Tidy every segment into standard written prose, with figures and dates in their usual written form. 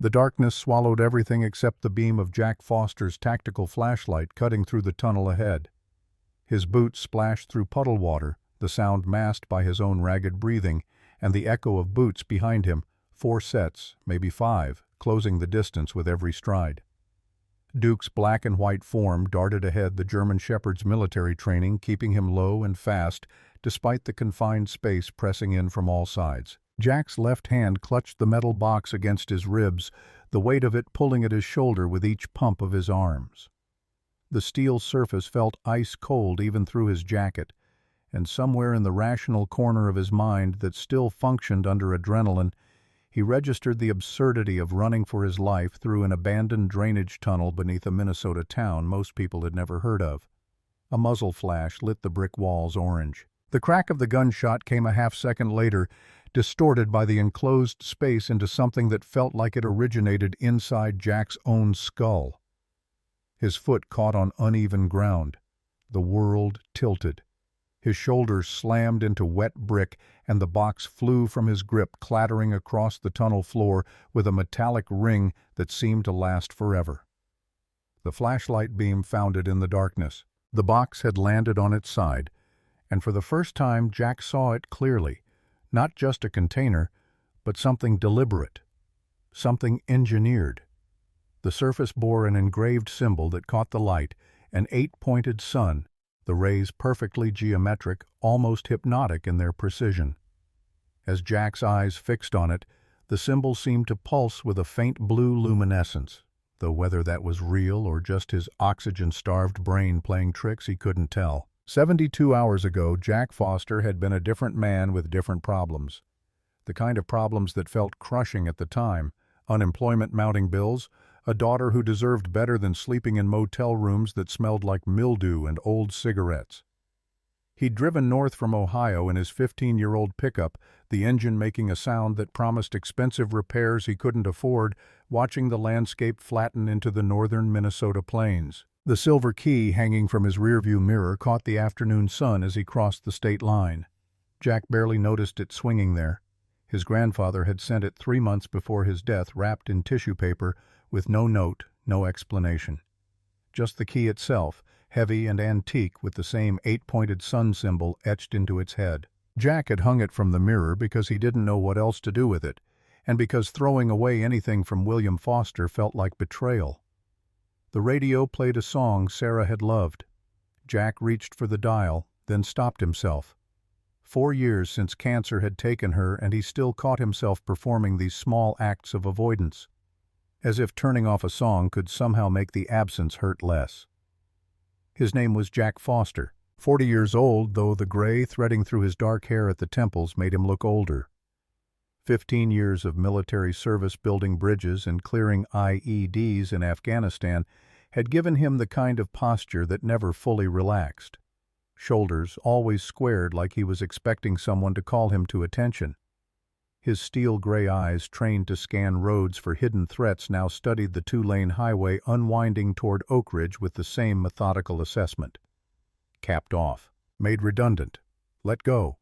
The darkness swallowed everything except the beam of Jack Foster's tactical flashlight cutting through the tunnel ahead. His boots splashed through puddle water, the sound masked by his own ragged breathing, and the echo of boots behind him, 4 sets, maybe 5, closing the distance with every stride. Duke's black and white form darted ahead the German Shepherd's military training, keeping him low and fast, despite the confined space pressing in from all sides. Jack's left hand clutched the metal box against his ribs, the weight of it pulling at his shoulder with each pump of his arms. The steel surface felt ice-cold even through his jacket, and somewhere in the rational corner of his mind that still functioned under adrenaline, he registered the absurdity of running for his life through an abandoned drainage tunnel beneath a Minnesota town most people had never heard of. A muzzle flash lit the brick walls orange. The crack of the gunshot came a half-second later, distorted by the enclosed space into something that felt like it originated inside Jack's own skull. His foot caught on uneven ground. The world tilted. His shoulders slammed into wet brick, and the box flew from his grip, clattering across the tunnel floor with a metallic ring that seemed to last forever. The flashlight beam found it in the darkness. The box had landed on its side, and for the first time Jack saw it clearly. Not just a container, but something deliberate, something engineered. The surface bore an engraved symbol that caught the light, an 8-pointed sun, the rays perfectly geometric, almost hypnotic in their precision. As Jack's eyes fixed on it, the symbol seemed to pulse with a faint blue luminescence, though whether that was real or just his oxygen-starved brain playing tricks he couldn't tell. 72 hours ago, Jack Foster had been a different man with different problems. The kind of problems that felt crushing at the time: unemployment mounting bills, a daughter who deserved better than sleeping in motel rooms that smelled like mildew and old cigarettes. He'd driven north from Ohio in his 15-year-old pickup, the engine making a sound that promised expensive repairs he couldn't afford, watching the landscape flatten into the northern Minnesota plains. The silver key hanging from his rearview mirror caught the afternoon sun as he crossed the state line. Jack barely noticed it swinging there. His grandfather had sent it 3 months before his death, wrapped in tissue paper, with no note, no explanation. Just the key itself, heavy and antique with the same 8-pointed sun symbol etched into its head. Jack had hung it from the mirror because he didn't know what else to do with it, and because throwing away anything from William Foster felt like betrayal. The radio played a song Sarah had loved. Jack reached for the dial, then stopped himself. 4 years since cancer had taken her, and he still caught himself performing these small acts of avoidance, as if turning off a song could somehow make the absence hurt less. His name was Jack Foster, 40 years old, though the gray threading through his dark hair at the temples made him look older. 15 years of military service building bridges and clearing IEDs in Afghanistan had given him the kind of posture that never fully relaxed. Shoulders always squared like he was expecting someone to call him to attention. His steel gray eyes, trained to scan roads for hidden threats, now studied the 2-lane highway unwinding toward Oak Ridge with the same methodical assessment. Capped off. Made redundant. Let go.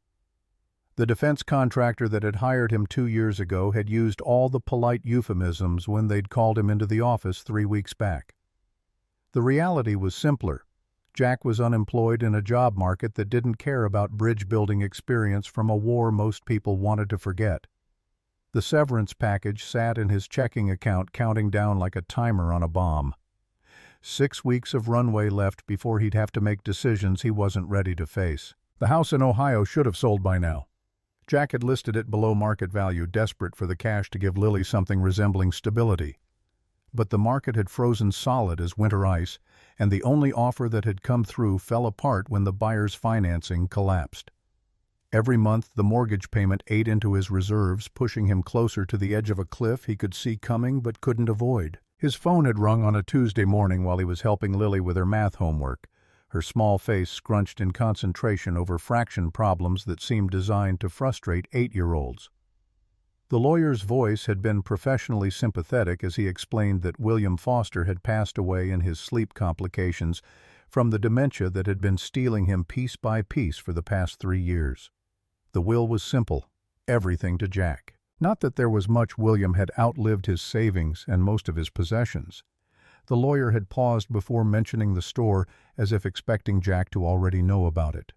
The defense contractor that had hired him 2 years ago had used all the polite euphemisms when they'd called him into the office 3 weeks back. The reality was simpler. Jack was unemployed in a job market that didn't care about bridge-building experience from a war most people wanted to forget. The severance package sat in his checking account, counting down like a timer on a bomb. 6 weeks of runway left before he'd have to make decisions he wasn't ready to face. The house in Ohio should have sold by now. Jack had listed it below market value, desperate for the cash to give Lily something resembling stability. But the market had frozen solid as winter ice, and the only offer that had come through fell apart when the buyer's financing collapsed. Every month the mortgage payment ate into his reserves, pushing him closer to the edge of a cliff he could see coming but couldn't avoid. His phone had rung on a Tuesday morning while he was helping Lily with her math homework, her small face scrunched in concentration over fraction problems that seemed designed to frustrate 8-year-olds. The lawyer's voice had been professionally sympathetic as he explained that William Foster had passed away in his sleep complications from the dementia that had been stealing him piece by piece for the past 3 years. The will was simple, everything to Jack. Not that there was much. William had outlived his savings and most of his possessions. The lawyer had paused before mentioning the store, as if expecting Jack to already know about it.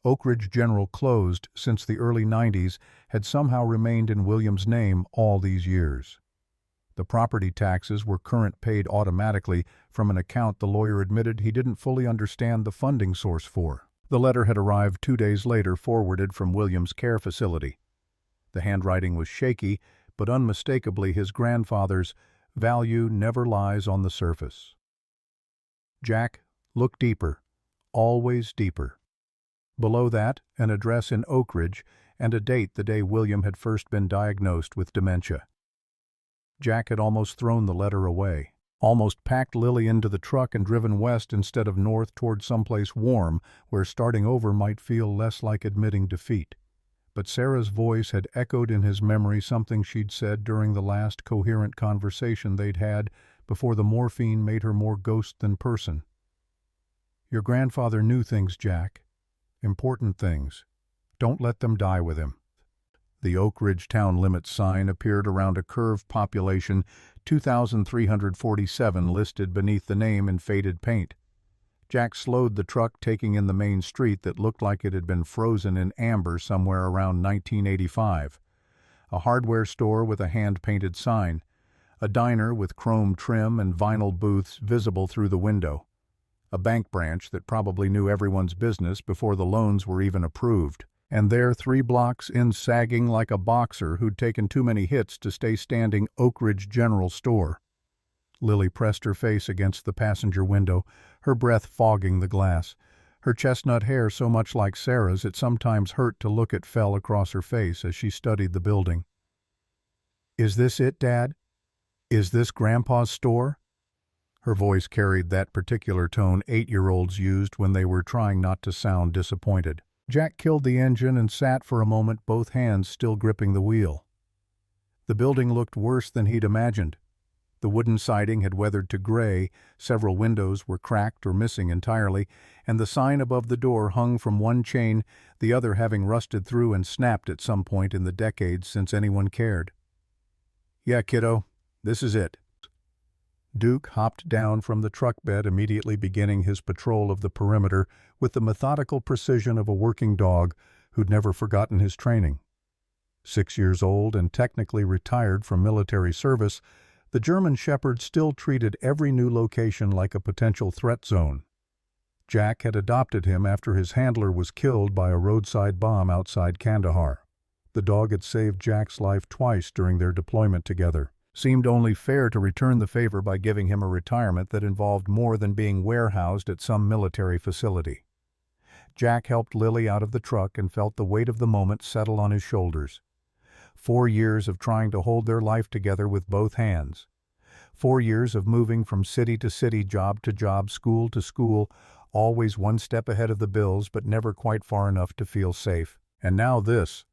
Oak Ridge General, closed since the early 90s, had somehow remained in William's name all these years. The property taxes were current, paid automatically from an account the lawyer admitted he didn't fully understand the funding source for. The letter had arrived 2 days later, forwarded from William's care facility. The handwriting was shaky, but unmistakably his grandfather's. Value never lies on the surface. Jack, look deeper, always deeper. Below that, an address in Oak Ridge and a date, the day William had first been diagnosed with dementia. Jack had almost thrown the letter away, almost packed Lily into the truck and driven west instead of north toward someplace warm where starting over might feel less like admitting defeat. But Sarah's voice had echoed in his memory something she'd said during the last coherent conversation they'd had before the morphine made her more ghost than person. Your grandfather knew things, Jack. Important things. Don't let them die with him. The Oak Ridge town limits sign appeared around a curve, population 2,347 listed beneath the name in faded paint. Jack slowed the truck, taking in the main street that looked like it had been frozen in amber somewhere around 1985. A hardware store with a hand-painted sign. A diner with chrome trim and vinyl booths visible through the window. A bank branch that probably knew everyone's business before the loans were even approved. And there, 3 blocks in, sagging like a boxer who'd taken too many hits to stay standing, Oak Ridge General Store. Lily pressed her face against the passenger window, her breath fogging the glass. Her chestnut hair, so much like Sarah's it sometimes hurt to look at, fell across her face as she studied the building. Is this it, Dad? Is this Grandpa's store? Her voice carried that particular tone 8-year-olds used when they were trying not to sound disappointed. Jack killed the engine and sat for a moment, both hands still gripping the wheel. The building looked worse than he'd imagined. The wooden siding had weathered to gray, several windows were cracked or missing entirely, and the sign above the door hung from one chain, the other having rusted through and snapped at some point in the decades since anyone cared. Yeah, kiddo, this is it. Duke hopped down from the truck bed, immediately beginning his patrol of the perimeter with the methodical precision of a working dog who'd never forgotten his training. 6 years old and technically retired from military service, the German Shepherd still treated every new location like a potential threat zone. Jack had adopted him after his handler was killed by a roadside bomb outside Kandahar. The dog had saved Jack's life twice during their deployment together. Seemed only fair to return the favor by giving him a retirement that involved more than being warehoused at some military facility. Jack helped Lily out of the truck and felt the weight of the moment settle on his shoulders. 4 years of trying to hold their life together with both hands. 4 years of moving from city to city, job to job, school to school, always one step ahead of the bills but never quite far enough to feel safe. And now this,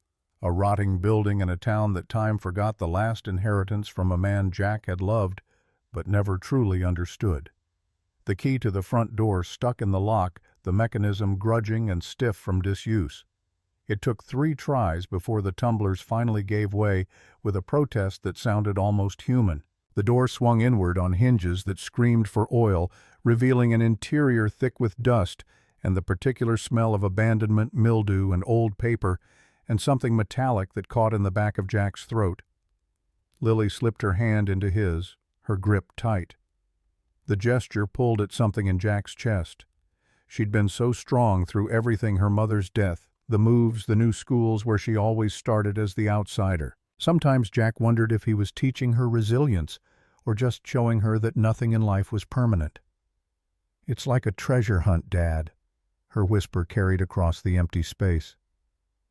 a rotting building in a town that time forgot the last inheritance from a man Jack had loved but never truly understood. The key to the front door stuck in the lock, the mechanism grudging and stiff from disuse. It took 3 tries before the tumblers finally gave way with a protest that sounded almost human. The door swung inward on hinges that screamed for oil, revealing an interior thick with dust and the particular smell of abandonment, mildew, and old paper, and something metallic that caught in the back of Jack's throat. Lily slipped her hand into his, her grip tight. The gesture pulled at something in Jack's chest. She'd been so strong through everything, her mother's death, the moves, the new schools where she always started as the outsider. Sometimes Jack wondered if he was teaching her resilience or just showing her that nothing in life was permanent. It's like a treasure hunt, Dad, her whisper carried across the empty space.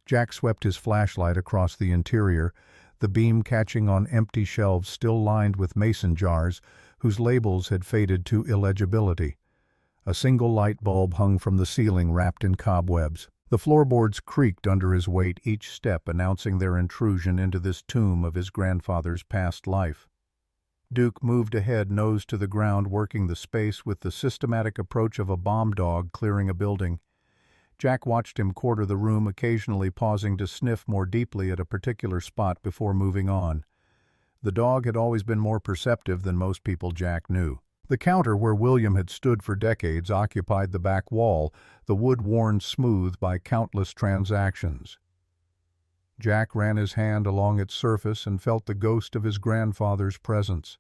Jack swept his flashlight across the interior, the beam catching on empty shelves still lined with mason jars whose labels had faded to illegibility. A single light bulb hung from the ceiling, wrapped in cobwebs. The floorboards creaked under his weight, each step announcing their intrusion into this tomb of his grandfather's past life. Duke moved ahead, nose to the ground, working the space with the systematic approach of a bomb dog clearing a building. Jack watched him quarter the room, occasionally pausing to sniff more deeply at a particular spot before moving on. The dog had always been more perceptive than most people Jack knew. The counter where William had stood for decades occupied the back wall, the wood worn smooth by countless transactions. Jack ran his hand along its surface and felt the ghost of his grandfather's presence.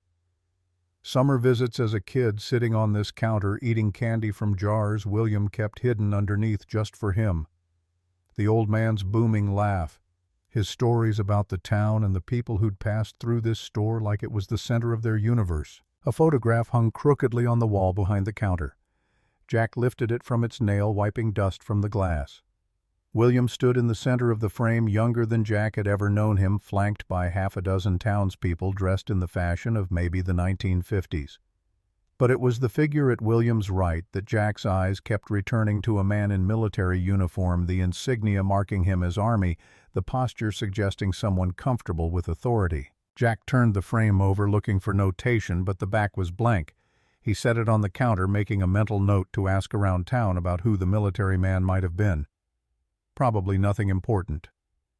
Summer visits as a kid, sitting on this counter eating candy from jars William kept hidden underneath just for him. The old man's booming laugh, his stories about the town and the people who'd passed through this store like it was the center of their universe. A photograph hung crookedly on the wall behind the counter. Jack lifted it from its nail, wiping dust from the glass. William stood in the center of the frame, younger than Jack had ever known him, flanked by half a dozen townspeople dressed in the fashion of maybe the 1950s. But it was the figure at William's right that Jack's eyes kept returning to, a man in military uniform, the insignia marking him as Army, the posture suggesting someone comfortable with authority. Jack turned the frame over, looking for notation, but the back was blank. He set it on the counter, making a mental note to ask around town about who the military man might have been. Probably nothing important.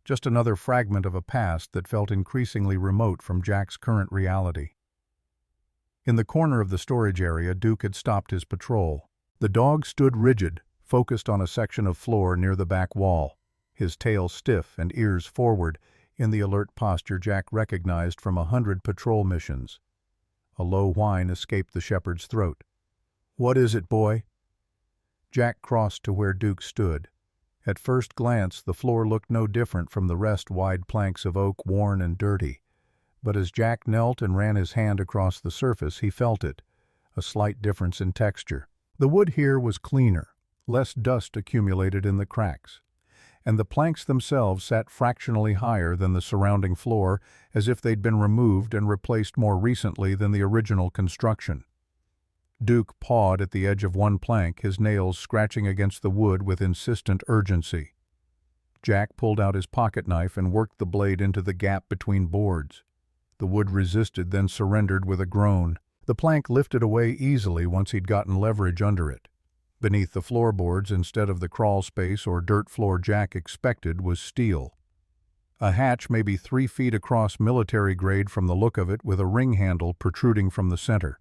Just another fragment of a past that felt increasingly remote from Jack's current reality. In the corner of the storage area, Duke had stopped his patrol. The dog stood rigid, focused on a section of floor near the back wall, his tail stiff and ears forward, in the alert posture Jack recognized from 100 patrol missions. A low whine escaped the shepherd's throat. "What is it, boy?" Jack crossed to where Duke stood. At first glance, the floor looked no different from the rest, wide planks of oak, worn and dirty. But as Jack knelt and ran his hand across the surface, he felt it, a slight difference in texture. The wood here was cleaner, less dust accumulated in the cracks, and the planks themselves sat fractionally higher than the surrounding floor, as if they'd been removed and replaced more recently than the original construction. Duke pawed at the edge of one plank, his nails scratching against the wood with insistent urgency. Jack pulled out his pocket knife and worked the blade into the gap between boards. The wood resisted, then surrendered with a groan. The plank lifted away easily once he'd gotten leverage under it. Beneath the floorboards, instead of the crawl space or dirt floor Jack expected, was steel. A hatch maybe 3 feet across, military grade from the look of it, with a ring handle protruding from the center.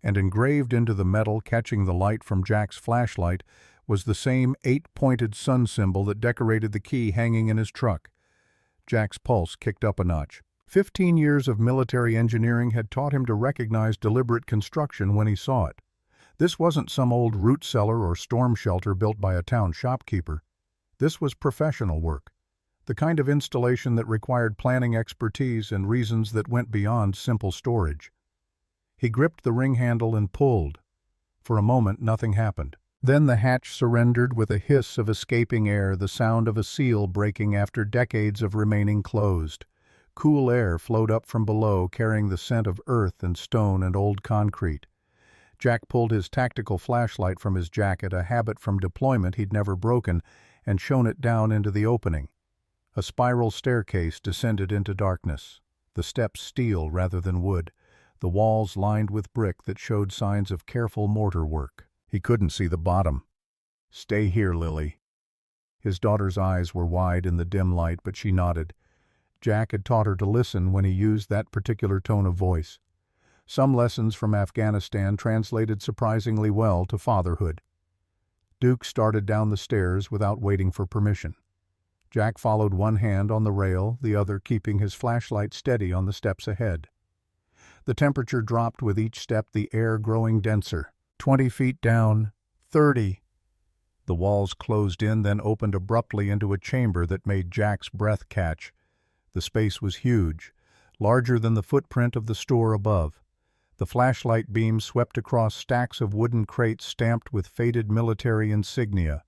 And engraved into the metal, catching the light from Jack's flashlight, was the same 8-pointed sun symbol that decorated the key hanging in his truck. Jack's pulse kicked up a notch. 15 years of military engineering had taught him to recognize deliberate construction when he saw it. This wasn't some old root cellar or storm shelter built by a town shopkeeper. This was professional work, the kind of installation that required planning expertise and reasons that went beyond simple storage. He gripped the ring handle and pulled. For a moment, nothing happened. Then the hatch surrendered with a hiss of escaping air, the sound of a seal breaking after decades of remaining closed. Cool air flowed up from below, carrying the scent of earth and stone and old concrete. Jack pulled his tactical flashlight from his jacket, a habit from deployment he'd never broken, and shone it down into the opening. A spiral staircase descended into darkness, the steps steel rather than wood, the walls lined with brick that showed signs of careful mortar work. He couldn't see the bottom. "Stay here, Lily." His daughter's eyes were wide in the dim light, but she nodded. Jack had taught her to listen when he used that particular tone of voice. Some lessons from Afghanistan translated surprisingly well to fatherhood. Duke started down the stairs without waiting for permission. Jack followed, one hand on the rail, the other keeping his flashlight steady on the steps ahead. The temperature dropped with each step, the air growing denser. 20 feet down, 30. The walls closed in, then opened abruptly into a chamber that made Jack's breath catch. The space was huge, larger than the footprint of the store above. The flashlight beam swept across stacks of wooden crates stamped with faded military insignia.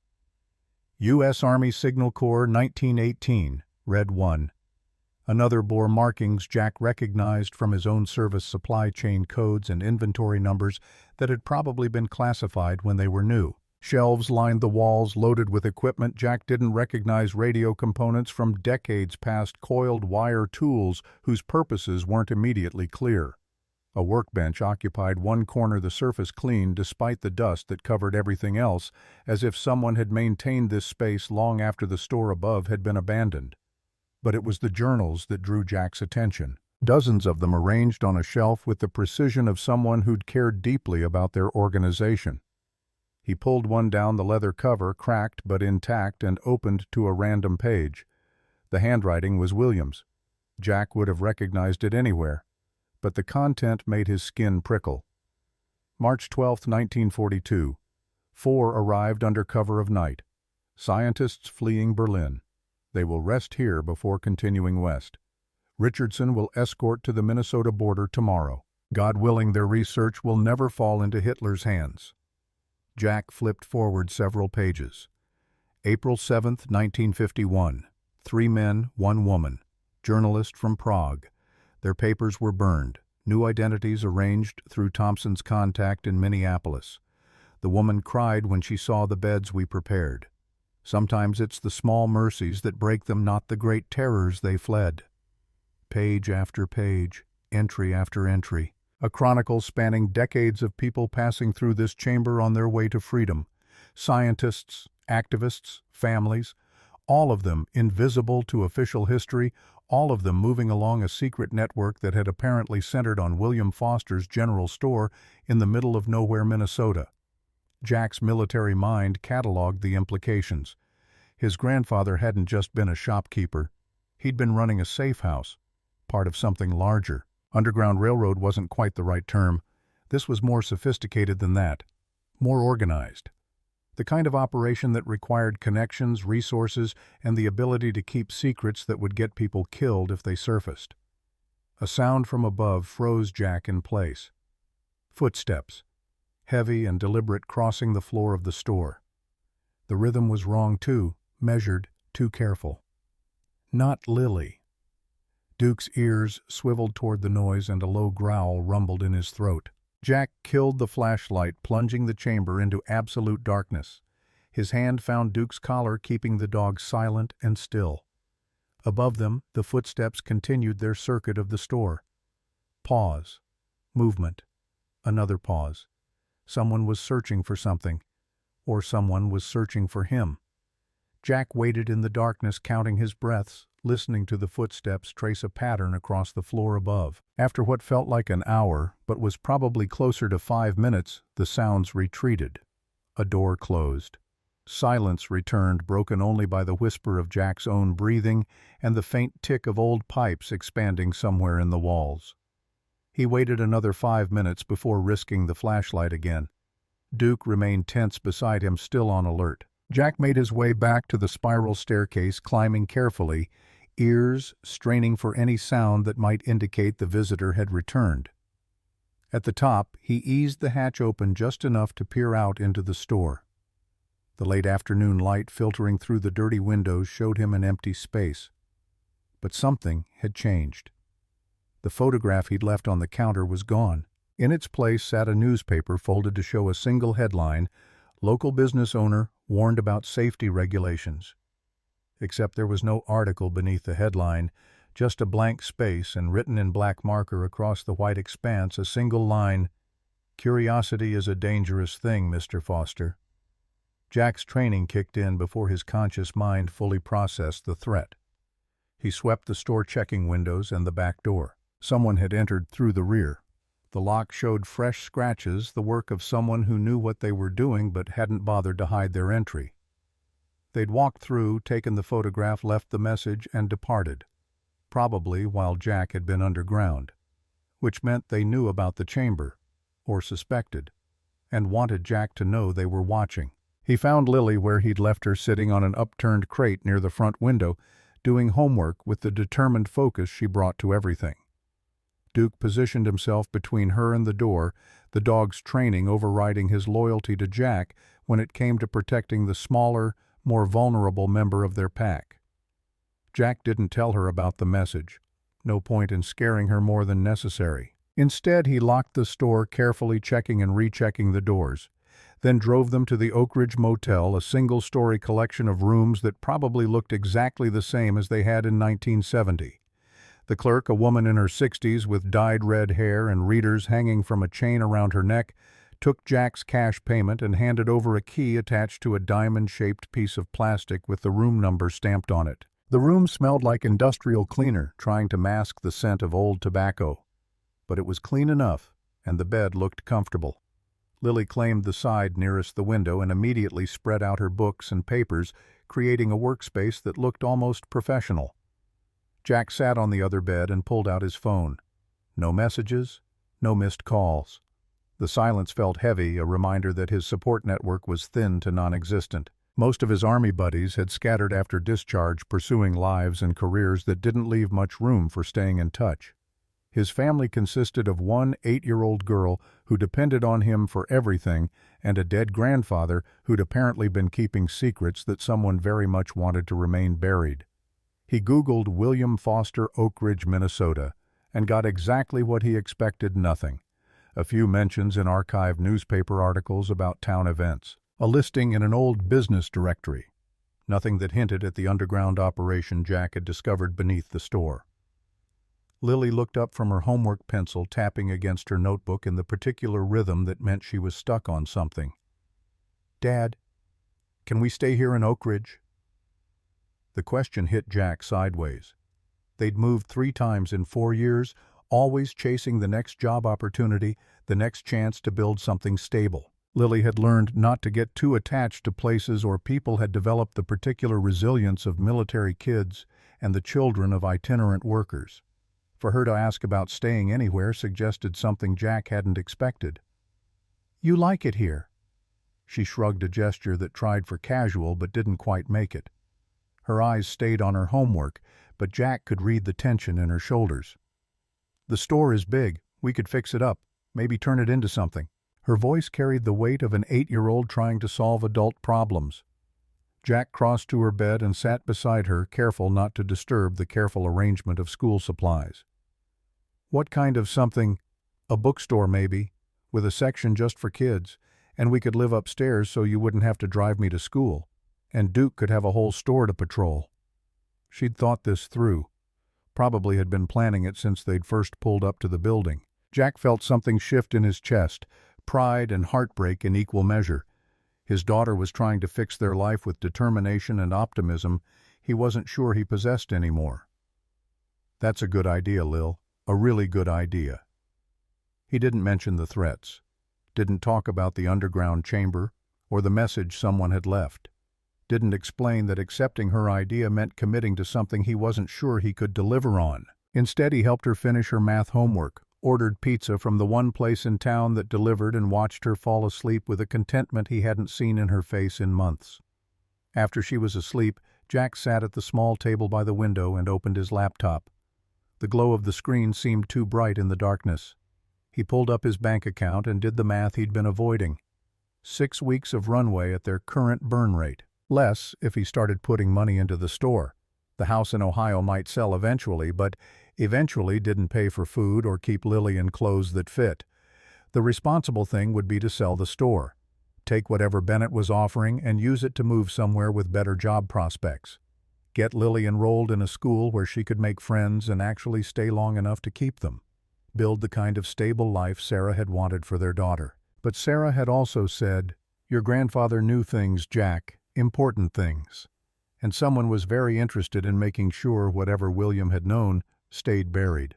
U.S. Army Signal Corps, 1918, read 1. Another bore markings Jack recognized from his own service supply chain codes and inventory numbers that had probably been classified when they were new. Shelves lined the walls, loaded with equipment Jack didn't recognize, radio components from decades past, coiled wire tools whose purposes weren't immediately clear. A workbench occupied one corner, the surface clean despite the dust that covered everything else, as if someone had maintained this space long after the store above had been abandoned. But it was the journals that drew Jack's attention. Dozens of them arranged on a shelf with the precision of someone who'd cared deeply about their organization. He pulled one down, the leather cover cracked but intact, and opened to a random page. The handwriting was William's. Jack would have recognized it anywhere, but the content made his skin prickle. March 12, 1942. 4 arrived under cover of night. Scientists fleeing Berlin. They will rest here before continuing west. Richardson will escort to the Minnesota border tomorrow. God willing, their research will never fall into Hitler's hands. Jack flipped forward several pages. April 7, 1951. 3 men, 1 woman. Journalist from Prague. Their papers were burned. New identities arranged through Thompson's contact in Minneapolis. The woman cried when she saw the beds we prepared. Sometimes it's the small mercies that break them, not the great terrors they fled. Page after page, entry after entry. A chronicle spanning decades of people passing through this chamber on their way to freedom. Scientists, activists, families, all of them invisible to official history, all of them moving along a secret network that had apparently centered on William Foster's general store in the middle of nowhere, Minnesota. Jack's military mind cataloged the implications. His grandfather hadn't just been a shopkeeper. He'd been running a safe house, part of something larger. Underground Railroad wasn't quite the right term. This was more sophisticated than that, more organized. The kind of operation that required connections, resources, and the ability to keep secrets that would get people killed if they surfaced. A sound from above froze Jack in place. Footsteps, heavy and deliberate, crossing the floor of the store. The rhythm was wrong too, measured, too careful. Not Lily. Duke's ears swiveled toward the noise, and a low growl rumbled in his throat. Jack killed the flashlight, plunging the chamber into absolute darkness. His hand found Duke's collar, keeping the dog silent and still. Above them, the footsteps continued their circuit of the store. Pause. Movement. Another pause. Someone was searching for something, or someone was searching for him. Jack waited in the darkness, counting his breaths, listening to the footsteps trace a pattern across the floor above. After what felt like an hour, but was probably closer to 5 minutes, the sounds retreated. A door closed. Silence returned, broken only by the whisper of Jack's own breathing and the faint tick of old pipes expanding somewhere in the walls. He waited another 5 minutes before risking the flashlight again. Duke remained tense beside him, still on alert. Jack made his way back to the spiral staircase, climbing carefully, ears straining for any sound that might indicate the visitor had returned. At the top, he eased the hatch open just enough to peer out into the store. The late afternoon light filtering through the dirty windows showed him an empty space. But something had changed. The photograph he'd left on the counter was gone. In its place sat a newspaper folded to show a single headline: "Local business owner warned about safety regulations." Except there was no article beneath the headline, just a blank space, and written in black marker across the white expanse a single line: "Curiosity is a dangerous thing, Mr. Foster." Jack's training kicked in before his conscious mind fully processed the threat. He swept the store checking windows and the back door. Someone had entered through the rear. The lock showed fresh scratches, the work of someone who knew what they were doing but hadn't bothered to hide their entry. They'd walked through, taken the photograph, left the message, and departed, probably while Jack had been underground, which meant they knew about the chamber, or suspected, and wanted Jack to know they were watching. He found Lily where he'd left her, sitting on an upturned crate near the front window, doing homework with the determined focus she brought to everything. Duke positioned himself between her and the door, the dog's training overriding his loyalty to Jack when it came to protecting the smaller, more vulnerable member of their pack. Jack didn't tell her about the message. No point in scaring her more than necessary. Instead, he locked the store, carefully checking and rechecking the doors, then drove them to the Oak Ridge Motel, a single-story collection of rooms that probably looked exactly the same as they had in 1970. The clerk, a woman in her 60s with dyed red hair and readers hanging from a chain around her neck, took Jack's cash payment and handed over a key attached to a diamond-shaped piece of plastic with the room number stamped on it. The room smelled like industrial cleaner, trying to mask the scent of old tobacco. But it was clean enough, and the bed looked comfortable. Lily claimed the side nearest the window and immediately spread out her books and papers, creating a workspace that looked almost professional. Jack sat on the other bed and pulled out his phone. No messages, no missed calls. The silence felt heavy, a reminder that his support network was thin to non-existent. Most of his army buddies had scattered after discharge, pursuing lives and careers that didn't leave much room for staying in touch. His family consisted of one 8-year-old girl who depended on him for everything and a dead grandfather who'd apparently been keeping secrets that someone very much wanted to remain buried. He Googled William Foster, Oak Ridge, Minnesota, and got exactly what he expected: nothing. A few mentions in archived newspaper articles about town events. A listing in an old business directory. Nothing that hinted at the underground operation Jack had discovered beneath the store. Lily looked up from her homework pencil, tapping against her notebook in the particular rhythm that meant she was stuck on something. "Dad, can we stay here in Oak Ridge?" The question hit Jack sideways. They'd moved 3 times in 4 years, always chasing the next job opportunity, the next chance to build something stable. Lily had learned not to get too attached to places or people, had developed the particular resilience of military kids and the children of itinerant workers. For her to ask about staying anywhere suggested something Jack hadn't expected. "You like it here?" She shrugged, a gesture that tried for casual but didn't quite make it. Her eyes stayed on her homework, but Jack could read the tension in her shoulders. "The store is big. We could fix it up, maybe turn it into something." Her voice carried the weight of an 8-year-old trying to solve adult problems. Jack crossed to her bed and sat beside her, careful not to disturb the careful arrangement of school supplies. "What kind of something?" "A bookstore, maybe, with a section just for kids, and we could live upstairs so you wouldn't have to drive me to school, and Duke could have a whole store to patrol." She'd thought this through. Probably had been planning it since they'd first pulled up to the building. Jack felt something shift in his chest, pride and heartbreak in equal measure. His daughter was trying to fix their life with determination and optimism he wasn't sure he possessed anymore. "That's a good idea, Lil. A really good idea." He didn't mention the threats, didn't talk about the underground chamber or the message someone had left, didn't explain that accepting her idea meant committing to something he wasn't sure he could deliver on. Instead, he helped her finish her math homework, ordered pizza from the one place in town that delivered, and watched her fall asleep with a contentment he hadn't seen in her face in months. After she was asleep, Jack sat at the small table by the window and opened his laptop. The glow of the screen seemed too bright in the darkness. He pulled up his bank account and did the math he'd been avoiding. 6 weeks of runway at their current burn rate. Less if he started putting money into the store. The house in Ohio might sell eventually, but eventually didn't pay for food or keep Lily in clothes that fit. The responsible thing would be to sell the store, take whatever Bennett was offering and use it to move somewhere with better job prospects. Get Lily enrolled in a school where she could make friends and actually stay long enough to keep them. Build the kind of stable life Sarah had wanted for their daughter. But Sarah had also said, "Your grandfather knew things, Jack, important things." And someone was very interested in making sure whatever William had known stayed buried.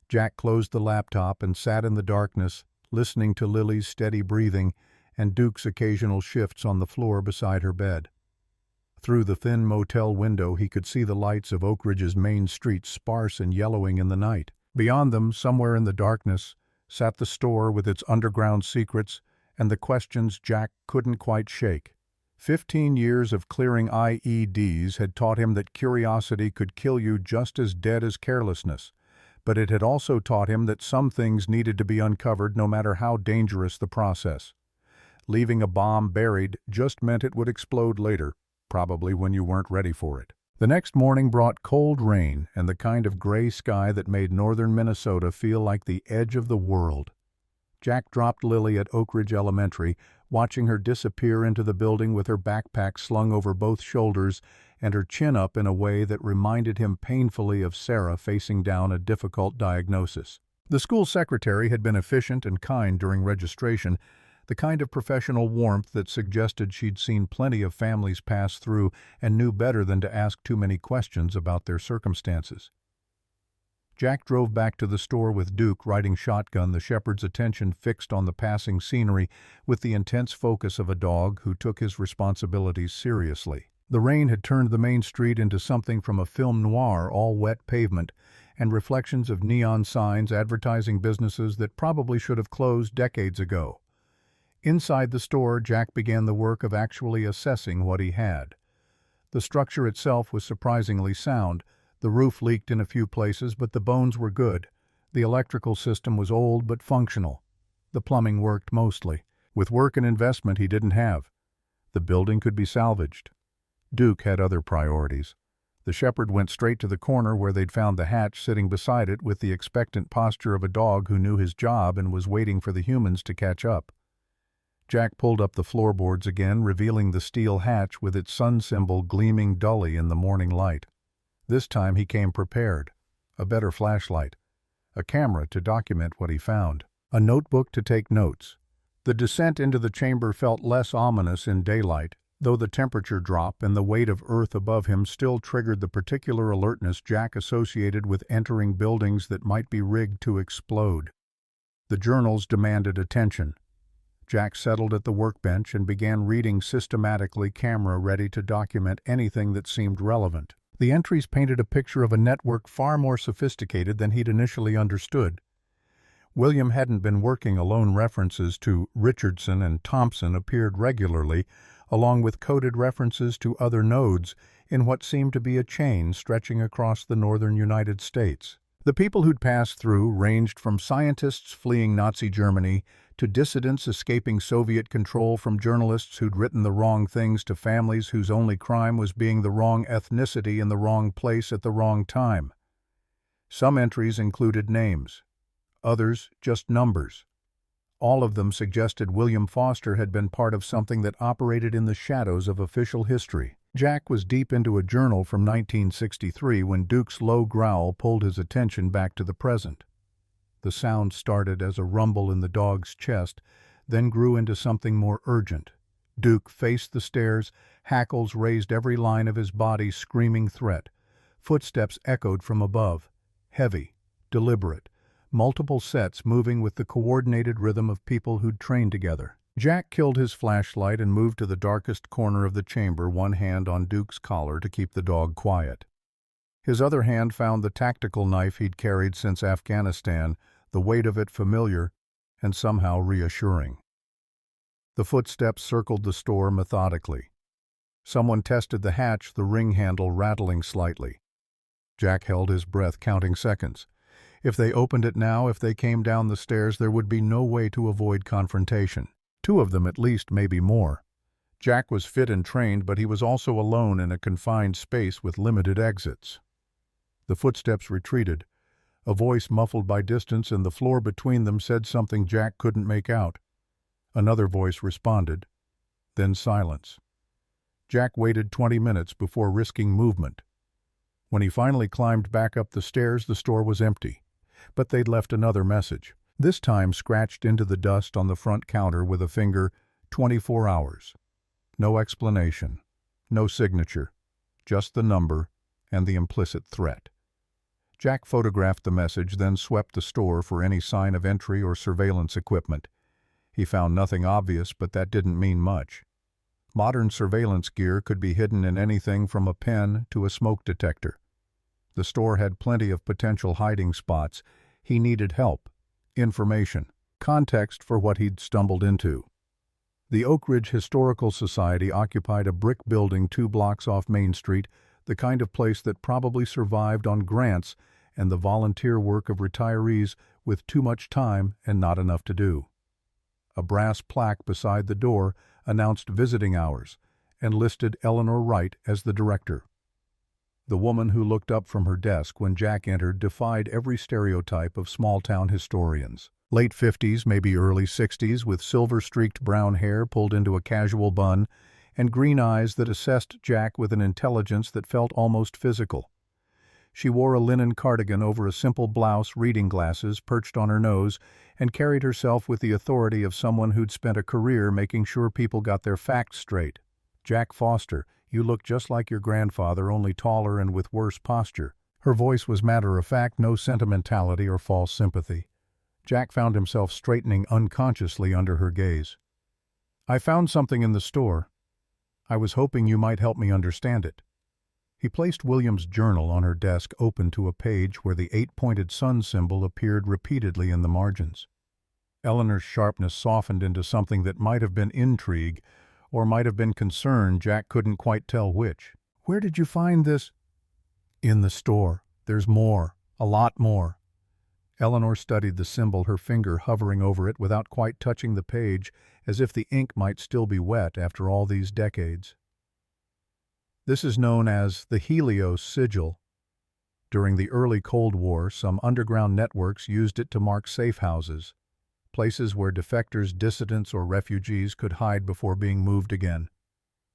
Jack closed the laptop and sat in the darkness, listening to Lily's steady breathing and Duke's occasional shifts on the floor beside her bed. Through the thin motel window he could see the lights of Oak Ridge's main street, sparse and yellowing in the night. Beyond them, somewhere in the darkness, sat the store with its underground secrets and the questions Jack couldn't quite shake. 15 years of clearing IEDs had taught him that curiosity could kill you just as dead as carelessness, but it had also taught him that some things needed to be uncovered no matter how dangerous the process. Leaving a bomb buried just meant it would explode later, probably when you weren't ready for it. The next morning brought cold rain and the kind of gray sky that made northern Minnesota feel like the edge of the world. Jack dropped Lily at Oak Ridge Elementary, watching her disappear into the building with her backpack slung over both shoulders and her chin up in a way that reminded him painfully of Sarah facing down a difficult diagnosis. The school secretary had been efficient and kind during registration, the kind of professional warmth that suggested she'd seen plenty of families pass through and knew better than to ask too many questions about their circumstances. Jack drove back to the store with Duke riding shotgun, the shepherd's attention fixed on the passing scenery with the intense focus of a dog who took his responsibilities seriously. The rain had turned the main street into something from a film noir, all wet pavement, and reflections of neon signs advertising businesses that probably should have closed decades ago. Inside the store, Jack began the work of actually assessing what he had. The structure itself was surprisingly sound. The roof leaked in a few places, but the bones were good. The electrical system was old but functional. The plumbing worked mostly. With work and investment he didn't have. The building could be salvaged. Duke had other priorities. The shepherd went straight to the corner where they'd found the hatch sitting beside it with the expectant posture of a dog who knew his job and was waiting for the humans to catch up. Jack pulled up the floorboards again, revealing the steel hatch with its sun symbol gleaming dully in the morning light. This time he came prepared. A better flashlight. A camera to document what he found. A notebook to take notes. The descent into the chamber felt less ominous in daylight, though the temperature drop and the weight of earth above him still triggered the particular alertness Jack associated with entering buildings that might be rigged to explode. The journals demanded attention. Jack settled at the workbench and began reading systematically, camera ready to document anything that seemed relevant. The entries painted a picture of a network far more sophisticated than he'd initially understood. William hadn't been working alone. References to Richardson and Thompson appeared regularly, along with coded references to other nodes in what seemed to be a chain stretching across the northern United States. The people who'd passed through ranged from scientists fleeing Nazi Germany to dissidents escaping Soviet control, from journalists who'd written the wrong things to families whose only crime was being the wrong ethnicity in the wrong place at the wrong time. Some entries included names, others just numbers. All of them suggested William Foster had been part of something that operated in the shadows of official history. Jack was deep into a journal from 1963 when Duke's low growl pulled his attention back to the present. The sound started as a rumble in the dog's chest, then grew into something more urgent. Duke faced the stairs, hackles raised every line of his body, screaming threat. Footsteps echoed from above, heavy, deliberate, multiple sets moving with the coordinated rhythm of people who'd trained together. Jack killed his flashlight and moved to the darkest corner of the chamber, one hand on Duke's collar to keep the dog quiet. His other hand found the tactical knife he'd carried since Afghanistan, the weight of it familiar and somehow reassuring. The footsteps circled the store methodically. Someone tested the hatch, the ring handle rattling slightly. Jack held his breath, counting seconds. If they opened it now, if they came down the stairs, there would be no way to avoid confrontation. Two of them at least, maybe more. Jack was fit and trained, but he was also alone in a confined space with limited exits. The footsteps retreated. A voice muffled by distance and the floor between them said something Jack couldn't make out. Another voice responded. Then silence. Jack waited 20 minutes before risking movement. When he finally climbed back up the stairs, the store was empty. But they'd left another message. This time scratched into the dust on the front counter with a finger, 24 hours. No explanation, no signature, just the number and the implicit threat. Jack photographed the message, then swept the store for any sign of entry or surveillance equipment. He found nothing obvious, but that didn't mean much. Modern surveillance gear could be hidden in anything from a pen to a smoke detector. The store had plenty of potential hiding spots. He needed help, information, context for what he'd stumbled into. The Oak Ridge Historical Society occupied a brick building 2 blocks off Main Street, the kind of place that probably survived on grants and the volunteer work of retirees with too much time and not enough to do. A brass plaque beside the door announced visiting hours and listed Eleanor Wright as the director. The woman who looked up from her desk when Jack entered defied every stereotype of small-town historians. Late 50s, maybe early 60s, with silver-streaked brown hair pulled into a casual bun and green eyes that assessed Jack with an intelligence that felt almost physical. She wore a linen cardigan over a simple blouse, reading glasses perched on her nose, and carried herself with the authority of someone who'd spent a career making sure people got their facts straight. "Jack Foster, you look just like your grandfather, only taller and with worse posture." Her voice was matter-of-fact, no sentimentality or false sympathy. Jack found himself straightening unconsciously under her gaze. "I found something in the store. I was hoping you might help me understand it." He placed William's journal on her desk, open to a page where the 8-pointed sun symbol appeared repeatedly in the margins. Eleanor's sharpness softened into something that might have been intrigue, or might have been concern. Jack couldn't quite tell which. "Where did you find this?" "In the store. There's more. A lot more." Eleanor studied the symbol, her finger hovering over it without quite touching the page, as if the ink might still be wet after all these decades. "This is known as the Helios Sigil. During the early Cold War, some underground networks used it to mark safe houses, places where defectors, dissidents, or refugees could hide before being moved again."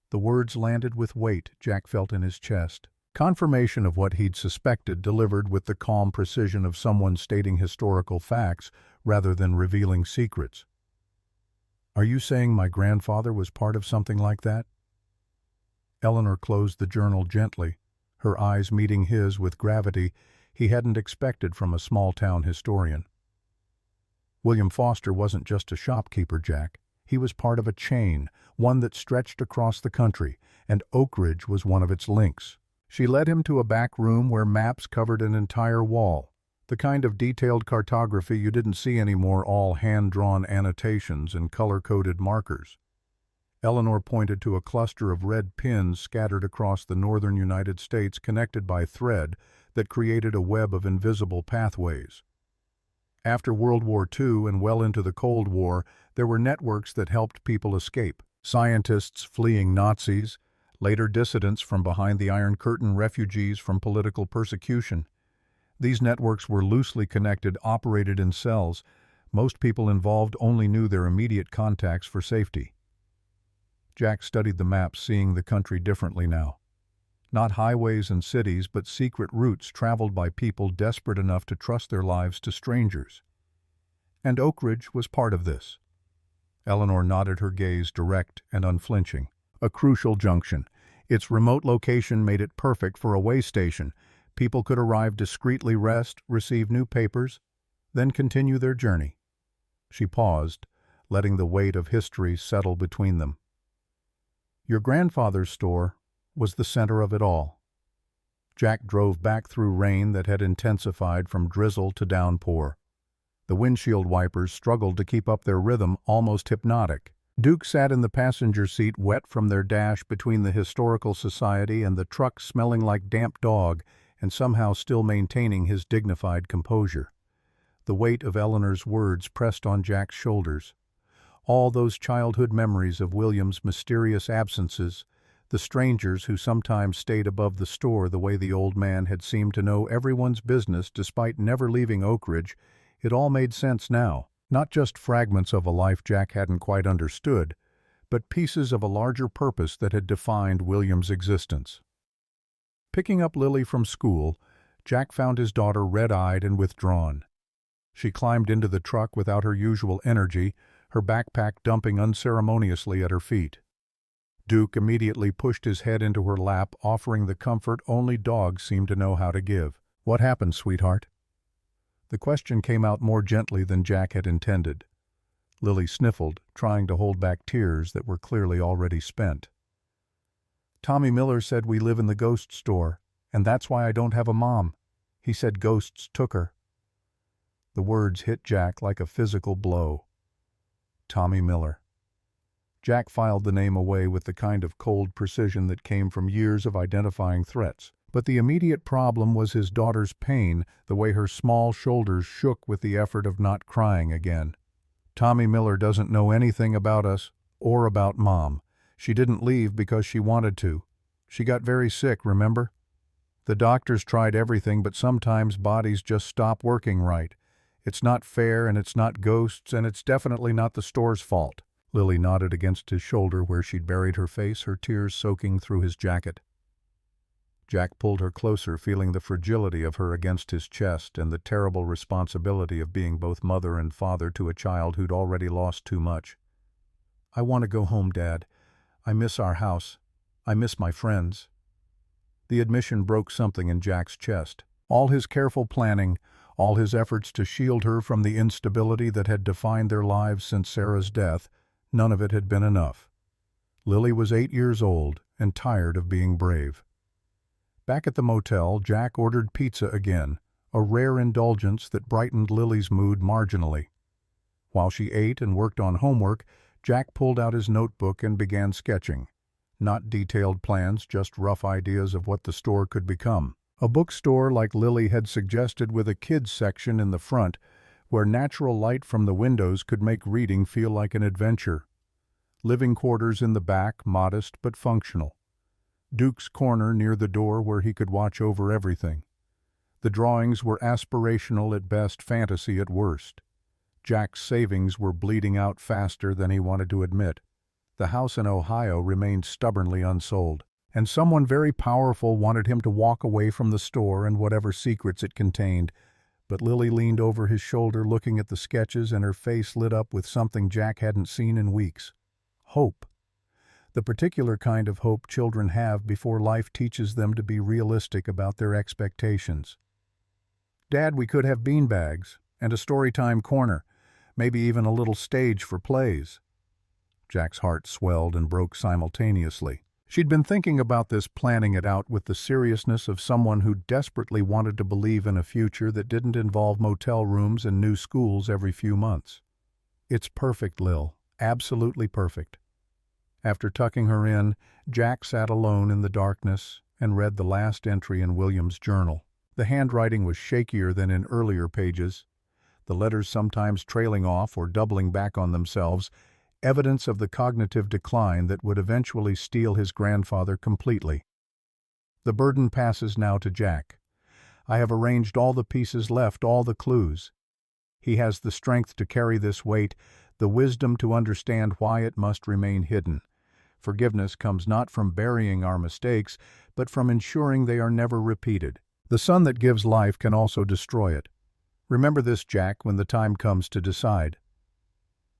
The words landed with weight, Jack felt in his chest. Confirmation of what he'd suspected, delivered with the calm precision of someone stating historical facts rather than revealing secrets. "Are you saying my grandfather was part of something like that?" Eleanor closed the journal gently, her eyes meeting his with gravity he hadn't expected from a small-town historian. "William Foster wasn't just a shopkeeper, Jack. He was part of a chain, one that stretched across the country, and Oak Ridge was one of its links." She led him to a back room where maps covered an entire wall, the kind of detailed cartography you didn't see anymore, all hand-drawn annotations and color-coded markers. Eleanor pointed to a cluster of red pins scattered across the northern United States, connected by thread that created a web of invisible pathways. After World War II and well into the Cold War, there were networks that helped people escape. Scientists fleeing Nazis, later dissidents from behind the Iron Curtain, refugees from political persecution. These networks were loosely connected, operated in cells. Most people involved only knew their immediate contacts for safety. Jack studied the maps, seeing the country differently now. Not highways and cities, but secret routes traveled by people desperate enough to trust their lives to strangers. And Oak Ridge was part of this. Eleanor nodded, her gaze direct and unflinching. A crucial junction. Its remote location made it perfect for a way station. People could arrive discreetly, rest, receive new papers, then continue their journey. She paused, letting the weight of history settle between them. "Your grandfather's store was the center of it all." Jack drove back through rain that had intensified from drizzle to downpour. The windshield wipers struggled to keep up their rhythm, almost hypnotic. Duke sat in the passenger seat, wet from their dash between the Historical Society and the truck, smelling like damp dog, and somehow still maintaining his dignified composure. The weight of Eleanor's words pressed on Jack's shoulders. All those childhood memories of William's mysterious absences, the strangers who sometimes stayed above the store, the way the old man had seemed to know everyone's business despite never leaving Oak Ridge, it all made sense now. Not just fragments of a life Jack hadn't quite understood, but pieces of a larger purpose that had defined William's existence. Picking up Lily from school, Jack found his daughter red-eyed and withdrawn. She climbed into the truck without her usual energy, her backpack dumping unceremoniously at her feet. Duke immediately pushed his head into her lap, offering the comfort only dogs seem to know how to give. "What happened, sweetheart?" The question came out more gently than Jack had intended. Lily sniffled, trying to hold back tears that were clearly already spent. "Tommy Miller said we live in the ghost store, and that's why I don't have a mom. He said ghosts took her." The words hit Jack like a physical blow. Tommy Miller. Jack filed the name away with the kind of cold precision that came from years of identifying threats. But the immediate problem was his daughter's pain, the way her small shoulders shook with the effort of not crying again. "Tommy Miller doesn't know anything about us or about Mom. She didn't leave because she wanted to. She got very sick, remember? The doctors tried everything, but sometimes bodies just stop working right. It's not fair, and it's not ghosts, and it's definitely not the store's fault." Lily nodded against his shoulder where she'd buried her face, her tears soaking through his jacket. Jack pulled her closer, feeling the fragility of her against his chest and the terrible responsibility of being both mother and father to a child who'd already lost too much. "I want to go home, Dad. I miss our house. I miss my friends." The admission broke something in Jack's chest. All his careful planning, all his efforts to shield her from the instability that had defined their lives since Sarah's death, none of it had been enough. Lily was 8 years old and tired of being brave. Back at the motel, Jack ordered pizza again, a rare indulgence that brightened Lily's mood marginally. While she ate and worked on homework, Jack pulled out his notebook and began sketching. Not detailed plans, just rough ideas of what the store could become. A bookstore like Lily had suggested, with a kids section in the front, where natural light from the windows could make reading feel like an adventure. Living quarters in the back, modest but functional. Duke's corner near the door where he could watch over everything. The drawings were aspirational at best, fantasy at worst. Jack's savings were bleeding out faster than he wanted to admit. The house in Ohio remained stubbornly unsold, and someone very powerful wanted him to walk away from the store and whatever secrets it contained. But Lily leaned over his shoulder looking at the sketches, and her face lit up with something Jack hadn't seen in weeks. Hope. The particular kind of hope children have before life teaches them to be realistic about their expectations. "Dad, we could have beanbags, and a storytime corner, maybe even a little stage for plays." Jack's heart swelled and broke simultaneously. She'd been thinking about this, planning it out with the seriousness of someone who desperately wanted to believe in a future that didn't involve motel rooms and new schools every few months. "It's perfect, Lil. Absolutely perfect." After tucking her in, Jack sat alone in the darkness and read the last entry in William's journal. The handwriting was shakier than in earlier pages, the letters sometimes trailing off or doubling back on themselves, evidence of the cognitive decline that would eventually steal his grandfather completely. "The burden passes now to Jack. I have arranged all the pieces left, all the clues. He has the strength to carry this weight, the wisdom to understand why it must remain hidden. Forgiveness comes not from burying our mistakes, but from ensuring they are never repeated. The sun that gives life can also destroy it. Remember this, Jack, when the time comes to decide."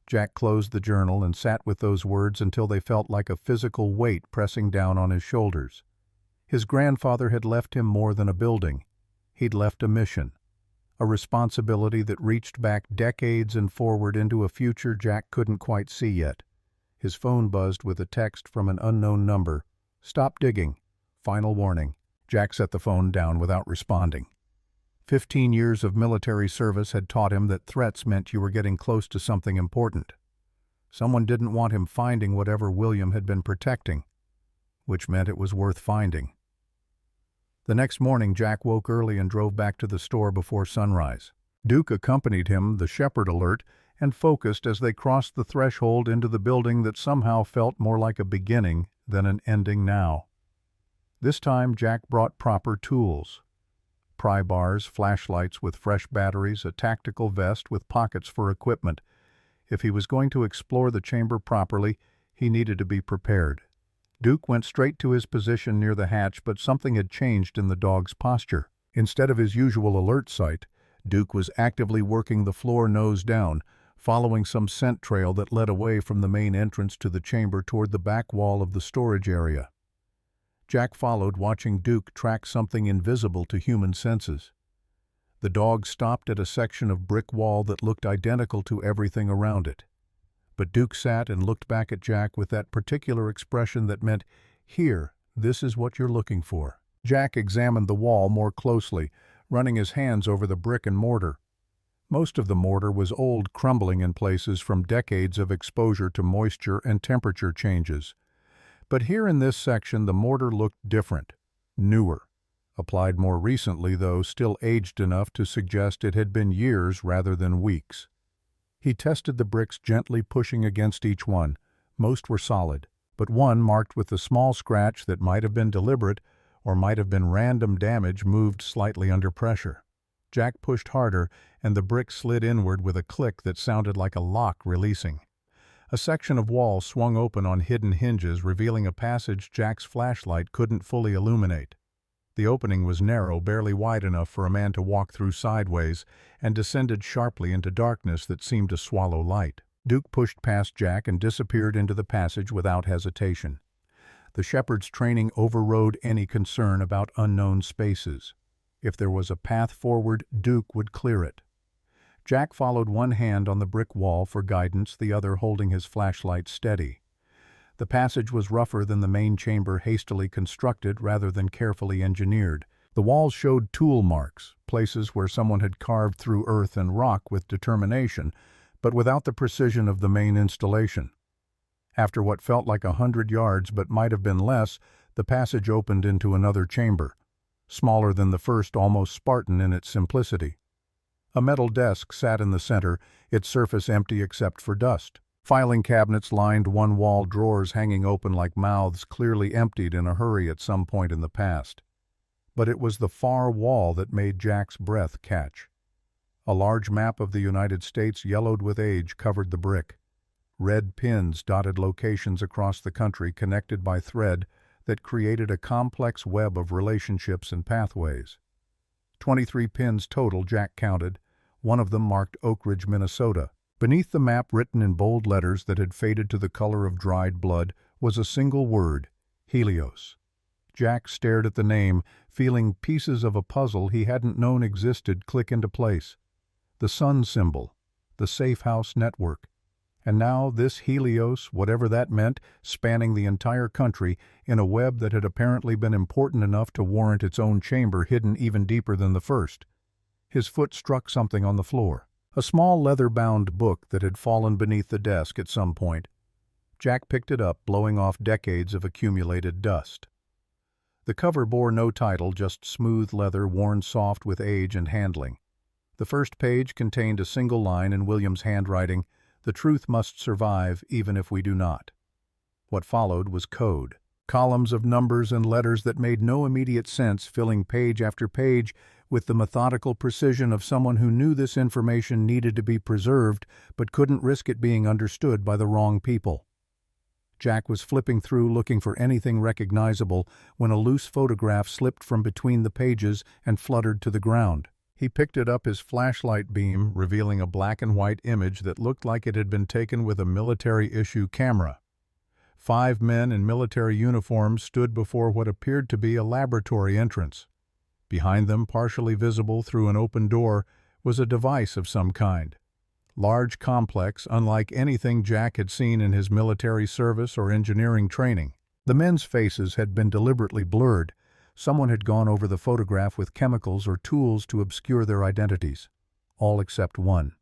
Jack closed the journal and sat with those words until they felt like a physical weight pressing down on his shoulders. His grandfather had left him more than a building. He'd left a mission, a responsibility that reached back decades and forward into a future Jack couldn't quite see yet. His phone buzzed with a text from an unknown number. "Stop digging. Final warning." Jack set the phone down without responding. 15 years of military service had taught him that threats meant you were getting close to something important. Someone didn't want him finding whatever William had been protecting, which meant it was worth finding. The next morning, Jack woke early and drove back to the store before sunrise. Duke accompanied him, the shepherd alert, and focused as they crossed the threshold into the building that somehow felt more like a beginning than an ending now. This time, Jack brought proper tools. Pry bars, flashlights with fresh batteries, a tactical vest with pockets for equipment. If he was going to explore the chamber properly, he needed to be prepared. Duke went straight to his position near the hatch, but something had changed in the dog's posture. Instead of his usual alert sight, Duke was actively working the floor nose down, following some scent trail that led away from the main entrance to the chamber toward the back wall of the storage area. Jack followed, watching Duke track something invisible to human senses. The dog stopped at a section of brick wall that looked identical to everything around it. But Duke sat and looked back at Jack with that particular expression that meant, "Here, this is what you're looking for." Jack examined the wall more closely, running his hands over the brick and mortar. Most of the mortar was old, crumbling in places from decades of exposure to moisture and temperature changes. But here in this section, the mortar looked different, newer. Applied more recently, though still aged enough to suggest it had been years rather than weeks. He tested the bricks, gently pushing against each one. Most were solid, but one marked with a small scratch that might have been deliberate or might have been random damage moved slightly under pressure. Jack pushed harder, and the brick slid inward with a click that sounded like a lock releasing. A section of wall swung open on hidden hinges, revealing a passage Jack's flashlight couldn't fully illuminate. The opening was narrow, barely wide enough for a man to walk through sideways, and descended sharply into darkness that seemed to swallow light. Duke pushed past Jack and disappeared into the passage without hesitation. The shepherd's training overrode any concern about unknown spaces. If there was a path forward, Duke would clear it. Jack followed, one hand on the brick wall for guidance, the other holding his flashlight steady. The passage was rougher than the main chamber, hastily constructed rather than carefully engineered. The walls showed tool marks, places where someone had carved through earth and rock with determination, but without the precision of the main installation. After what felt like 100 yards but might have been less, the passage opened into another chamber, smaller than the first, almost Spartan in its simplicity. A metal desk sat in the center, its surface empty except for dust. Filing cabinets lined one wall, drawers hanging open like mouths, clearly emptied in a hurry at some point in the past. But it was the far wall that made Jack's breath catch. A large map of the United States, yellowed with age, covered the brick. Red pins dotted locations across the country, connected by thread that created a complex web of relationships and pathways. 23 pins total, Jack counted. One of them marked Oak Ridge, Minnesota. Beneath the map, written in bold letters that had faded to the color of dried blood, was a single word: Helios. Jack stared at the name, feeling pieces of a puzzle he hadn't known existed click into place. The sun symbol, the safe house network. And now this Helios, whatever that meant, spanning the entire country in a web that had apparently been important enough to warrant its own chamber hidden even deeper than the first. His foot struck something on the floor. A small leather-bound book that had fallen beneath the desk at some point. Jack picked it up, blowing off decades of accumulated dust. The cover bore no title, just smooth leather worn soft with age and handling. The first page contained a single line in William's handwriting: "The truth must survive, even if we do not." What followed was code. Columns of numbers and letters that made no immediate sense, filling page after page with the methodical precision of someone who knew this information needed to be preserved but couldn't risk it being understood by the wrong people. Jack was flipping through, looking for anything recognizable, when a loose photograph slipped from between the pages and fluttered to the ground. He picked it up, his flashlight beam revealing a black and white image that looked like it had been taken with a military-issue camera. 5 men in military uniforms stood before what appeared to be a laboratory entrance. Behind them, partially visible through an open door, was a device of some kind. Large, complex, unlike anything Jack had seen in his military service or engineering training. The men's faces had been deliberately blurred. Someone had gone over the photograph with chemicals or tools to obscure their identities. All except one.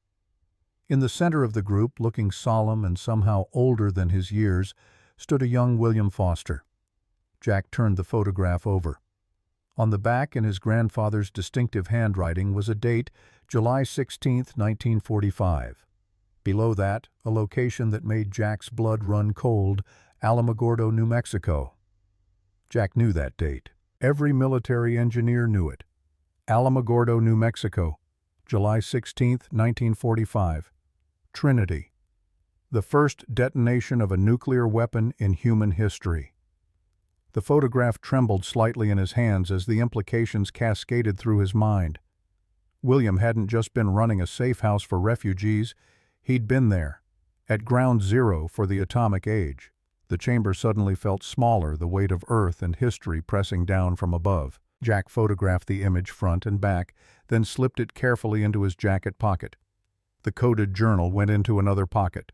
In the center of the group, looking solemn and somehow older than his years, stood a young William Foster. Jack turned the photograph over. On the back, in his grandfather's distinctive handwriting, was a date, July 16, 1945. Below that, a location that made Jack's blood run cold: Alamogordo, New Mexico. Jack knew that date. Every military engineer knew it. Alamogordo, New Mexico, July 16, 1945. Trinity. The first detonation of a nuclear weapon in human history. The photograph trembled slightly in his hands as the implications cascaded through his mind. William hadn't just been running a safe house for refugees, he'd been there, at ground zero for the atomic age. The chamber suddenly felt smaller, the weight of earth and history pressing down from above. Jack photographed the image front and back, then slipped it carefully into his jacket pocket. The coded journal went into another pocket.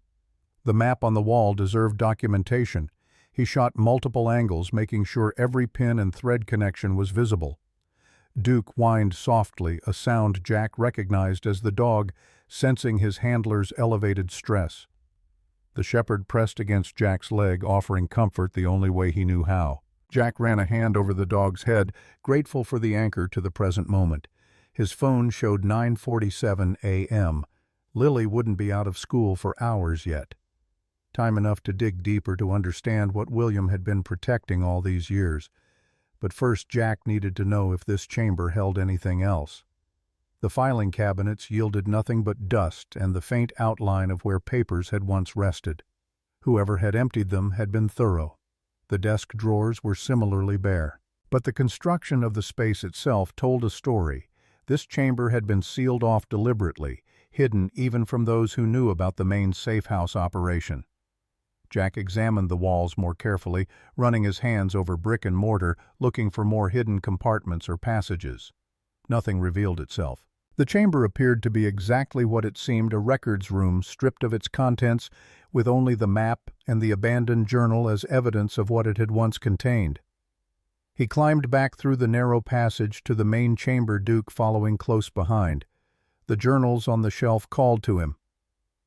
The map on the wall deserved documentation. He shot multiple angles, making sure every pin and thread connection was visible. Duke whined softly, a sound Jack recognized as the dog, sensing his handler's elevated stress. The shepherd pressed against Jack's leg, offering comfort the only way he knew how. Jack ran a hand over the dog's head, grateful for the anchor to the present moment. His phone showed 9:47 a.m. Lily wouldn't be out of school for hours yet. Time enough to dig deeper to understand what William had been protecting all these years. But first, Jack needed to know if this chamber held anything else. The filing cabinets yielded nothing but dust and the faint outline of where papers had once rested. Whoever had emptied them had been thorough. The desk drawers were similarly bare. But the construction of the space itself told a story. This chamber had been sealed off deliberately, hidden even from those who knew about the main safe house operation. Jack examined the walls more carefully, running his hands over brick and mortar, looking for more hidden compartments or passages. Nothing revealed itself. The chamber appeared to be exactly what it seemed, a records room stripped of its contents, with only the map and the abandoned journal as evidence of what it had once contained. He climbed back through the narrow passage to the main chamber, Duke following close behind. The journals on the shelf called to him.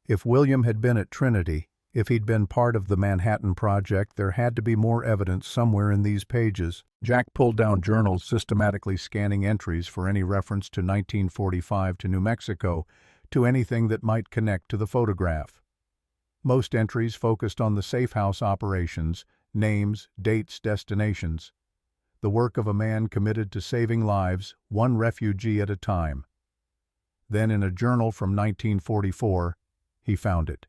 If William had been at Trinity, if he'd been part of the Manhattan Project, there had to be more evidence somewhere in these pages. Jack pulled down journals, systematically scanning entries for any reference to 1945 to New Mexico, to anything that might connect to the photograph. Most entries focused on the safe house operations, names, dates, destinations. The work of a man committed to saving lives, one refugee at a time. Then in a journal from 1944, he found it.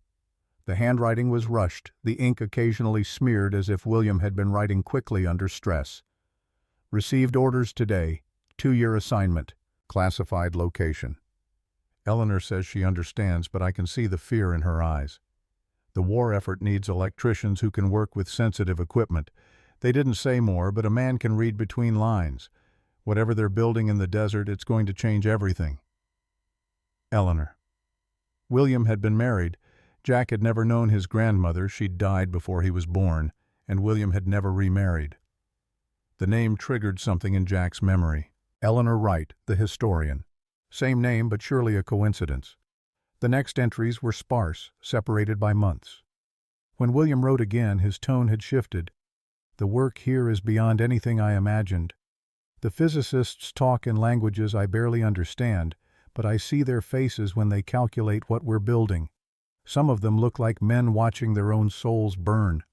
The handwriting was rushed, the ink occasionally smeared as if William had been writing quickly under stress. Received orders today, 2-year assignment, classified location. Eleanor says she understands, but I can see the fear in her eyes. The war effort needs electricians who can work with sensitive equipment. They didn't say more, but a man can read between lines. Whatever they're building in the desert, it's going to change everything. Eleanor. William had been married. Jack had never known his grandmother. She'd died before he was born, and William had never remarried. The name triggered something in Jack's memory. Eleanor Wright, the historian. Same name, but surely a coincidence. The next entries were sparse, separated by months. When William wrote again, his tone had shifted. The work here is beyond anything I imagined. The physicists talk in languages I barely understand, but I see their faces when they calculate what we're building. Some of them look like men watching their own souls burn.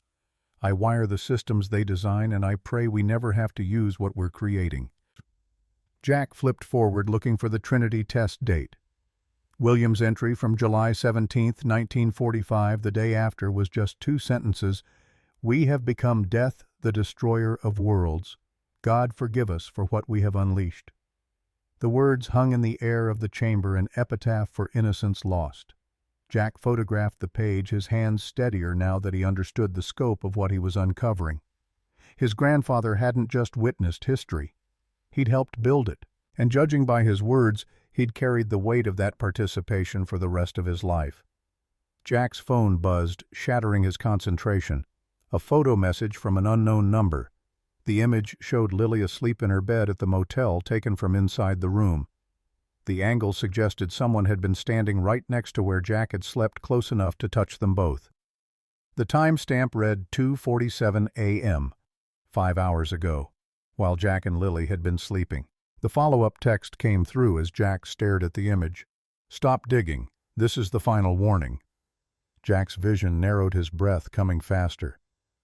I wire the systems they design, and I pray we never have to use what we're creating. Jack flipped forward, looking for the Trinity test date. William's entry from July 17, 1945, the day after, was just 2 sentences. "We have become death, the destroyer of worlds. God forgive us for what we have unleashed." The words hung in the air of the chamber, an epitaph for innocence lost. Jack photographed the page, his hands steadier now that he understood the scope of what he was uncovering. His grandfather hadn't just witnessed history. He'd helped build it, and judging by his words, he'd carried the weight of that participation for the rest of his life. Jack's phone buzzed, shattering his concentration. A photo message from an unknown number. The image showed Lily asleep in her bed at the motel, taken from inside the room. The angle suggested someone had been standing right next to where Jack had slept, close enough to touch them both. The timestamp read 2:47 a.m., 5 hours ago, while Jack and Lily had been sleeping. The follow-up text came through as Jack stared at the image. "Stop digging. This is the final warning." Jack's vision narrowed, his breath coming faster.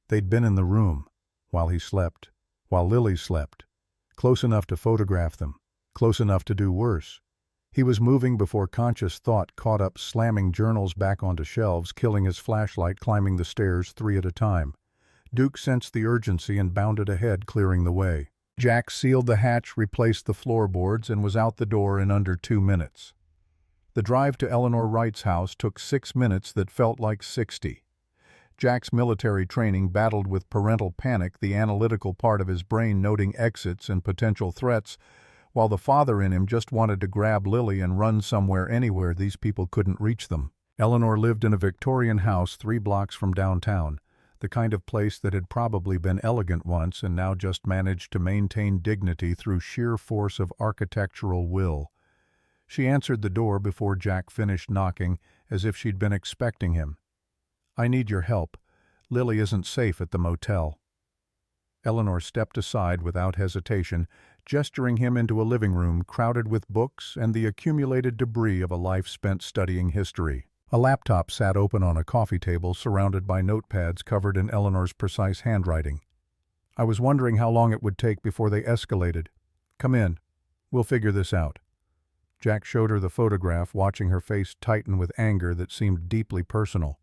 They'd been in the room, while he slept, while Lily slept, close enough to photograph them, close enough to do worse. He was moving before conscious thought caught up, slamming journals back onto shelves, killing his flashlight, climbing the stairs 3 at a time. Duke sensed the urgency and bounded ahead, clearing the way. Jack sealed the hatch, replaced the floorboards, and was out the door in under 2 minutes. The drive to Eleanor Wright's house took 6 minutes that felt like 60. Jack's military training battled with parental panic, the analytical part of his brain noting exits and potential threats, while the father in him just wanted to grab Lily and run somewhere, anywhere these people couldn't reach them. Eleanor lived in a Victorian house 3 blocks from downtown, the kind of place that had probably been elegant once and now just managed to maintain dignity through sheer force of architectural will. She answered the door before Jack finished knocking, as if she'd been expecting him. "I need your help. Lily isn't safe at the motel." Eleanor stepped aside without hesitation, gesturing him into a living room crowded with books and the accumulated debris of a life spent studying history. A laptop sat open on a coffee table, surrounded by notepads covered in Eleanor's precise handwriting. "I was wondering how long it would take before they escalated. Come in. We'll figure this out." Jack showed her the photograph, watching her face tighten with anger that seemed deeply personal.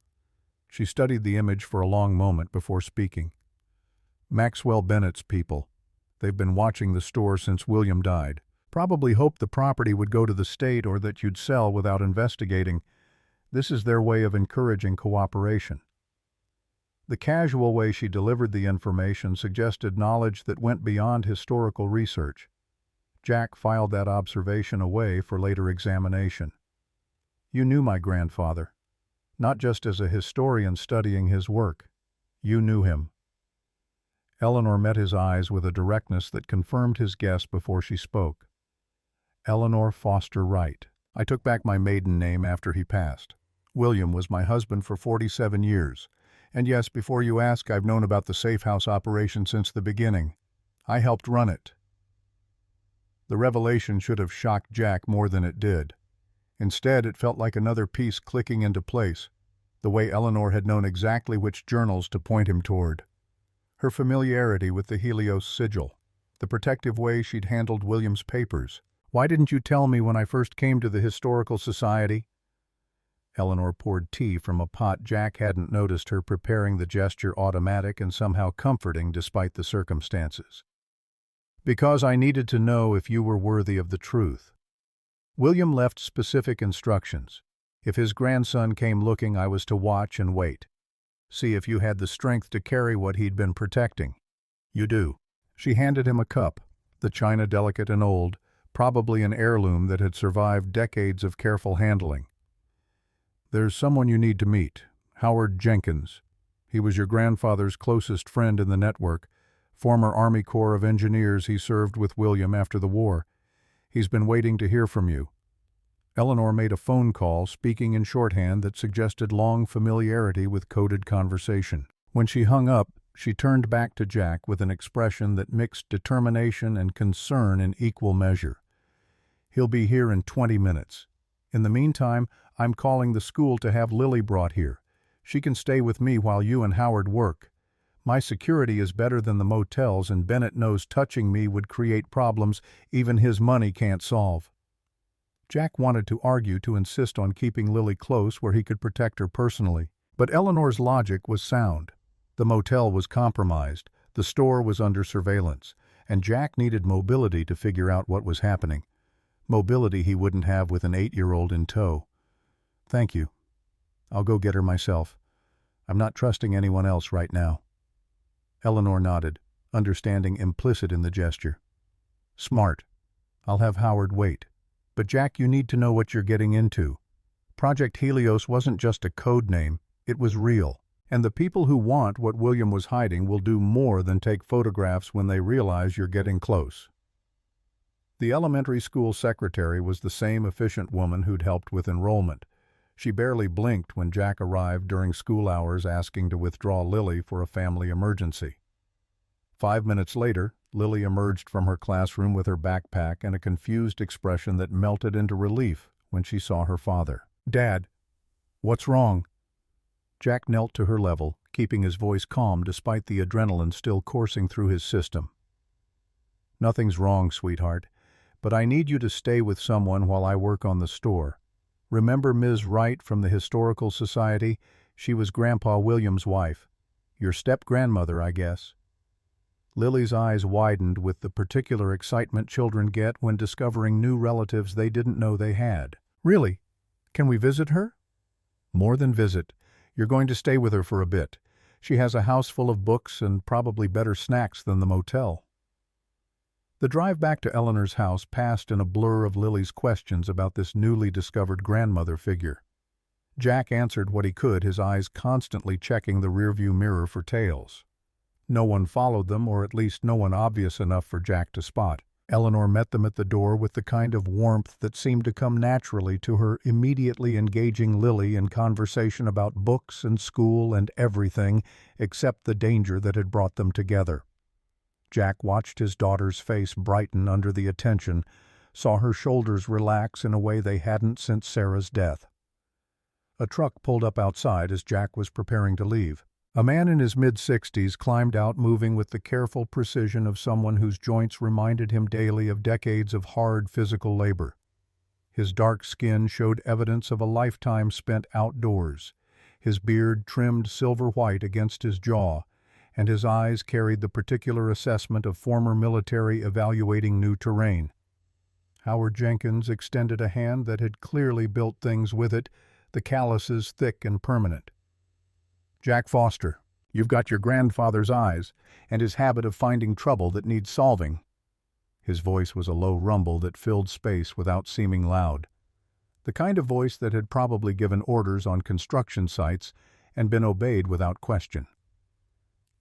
She studied the image for a long moment before speaking. Maxwell Bennett's people. They've been watching the store since William died. Probably hoped the property would go to the state or that you'd sell without investigating. This is their way of encouraging cooperation. The casual way she delivered the information suggested knowledge that went beyond historical research. Jack filed that observation away for later examination. You knew my grandfather, not just as a historian studying his work. You knew him. Eleanor met his eyes with a directness that confirmed his guess before she spoke. Eleanor Foster Wright. I took back my maiden name after he passed. William was my husband for 47 years. And yes, before you ask, I've known about the safe house operation since the beginning. I helped run it. The revelation should have shocked Jack more than it did. Instead, it felt like another piece clicking into place, the way Eleanor had known exactly which journals to point him toward. Her familiarity with the Helios sigil, the protective way she'd handled William's papers. Why didn't you tell me when I first came to the Historical Society? Eleanor poured tea from a pot. Jack hadn't noticed her preparing, the gesture automatic and somehow comforting despite the circumstances. Because I needed to know if you were worthy of the truth. William left specific instructions. If his grandson came looking, I was to watch and wait. See if you had the strength to carry what he'd been protecting. You do. She handed him a cup, the china delicate and old, probably an heirloom that had survived decades of careful handling. There's someone you need to meet, Howard Jenkins. He was your grandfather's closest friend in the network, former Army Corps of Engineers. He served with William after the war. He's been waiting to hear from you. Eleanor made a phone call, speaking in shorthand that suggested long familiarity with coded conversation. When she hung up, she turned back to Jack with an expression that mixed determination and concern in equal measure. He'll be here in 20 minutes. In the meantime, I'm calling the school to have Lily brought here. She can stay with me while you and Howard work. My security is better than the motels, and Bennett knows touching me would create problems even his money can't solve. Jack wanted to argue to insist on keeping Lily close where he could protect her personally, but Eleanor's logic was sound. The motel was compromised, the store was under surveillance, and Jack needed mobility to figure out what was happening. Mobility he wouldn't have with an 8-year-old in tow. Thank you. I'll go get her myself. I'm not trusting anyone else right now. Eleanor nodded, understanding implicit in the gesture. Smart. I'll have Howard wait. But Jack, you need to know what you're getting into. Project Helios wasn't just a code name, it was real. And the people who want what William was hiding will do more than take photographs when they realize you're getting close. The elementary school secretary was the same efficient woman who'd helped with enrollment. She barely blinked when Jack arrived during school hours asking to withdraw Lily for a family emergency. 5 minutes later, Lily emerged from her classroom with her backpack and a confused expression that melted into relief when she saw her father. Dad, what's wrong? Jack knelt to her level, keeping his voice calm despite the adrenaline still coursing through his system. Nothing's wrong, sweetheart, but I need you to stay with someone while I work on the store. Remember Ms. Wright from the Historical Society? She was Grandpa William's wife. Your step-grandmother, I guess. Lily's eyes widened with the particular excitement children get when discovering new relatives they didn't know they had. Really? Can we visit her? More than visit. You're going to stay with her for a bit. She has a house full of books and probably better snacks than the motel. The drive back to Eleanor's house passed in a blur of Lily's questions about this newly discovered grandmother figure. Jack answered what he could, his eyes constantly checking the rearview mirror for tails. No one followed them, or at least no one obvious enough for Jack to spot. Eleanor met them at the door with the kind of warmth that seemed to come naturally to her, immediately engaging Lily in conversation about books and school and everything except the danger that had brought them together. Jack watched his daughter's face brighten under the attention, saw her shoulders relax in a way they hadn't since Sarah's death. A truck pulled up outside as Jack was preparing to leave. A man in his mid-60s climbed out, moving with the careful precision of someone whose joints reminded him daily of decades of hard physical labor. His dark skin showed evidence of a lifetime spent outdoors. his beard trimmed silver-white against his jaw, and his eyes carried the particular assessment of former military evaluating new terrain. Howard Jenkins extended a hand that had clearly built things with it, the calluses thick and permanent. "Jack Foster, you've got your grandfather's eyes, and his habit of finding trouble that needs solving." His voice was a low rumble that filled space without seeming loud. The kind of voice that had probably given orders on construction sites and been obeyed without question.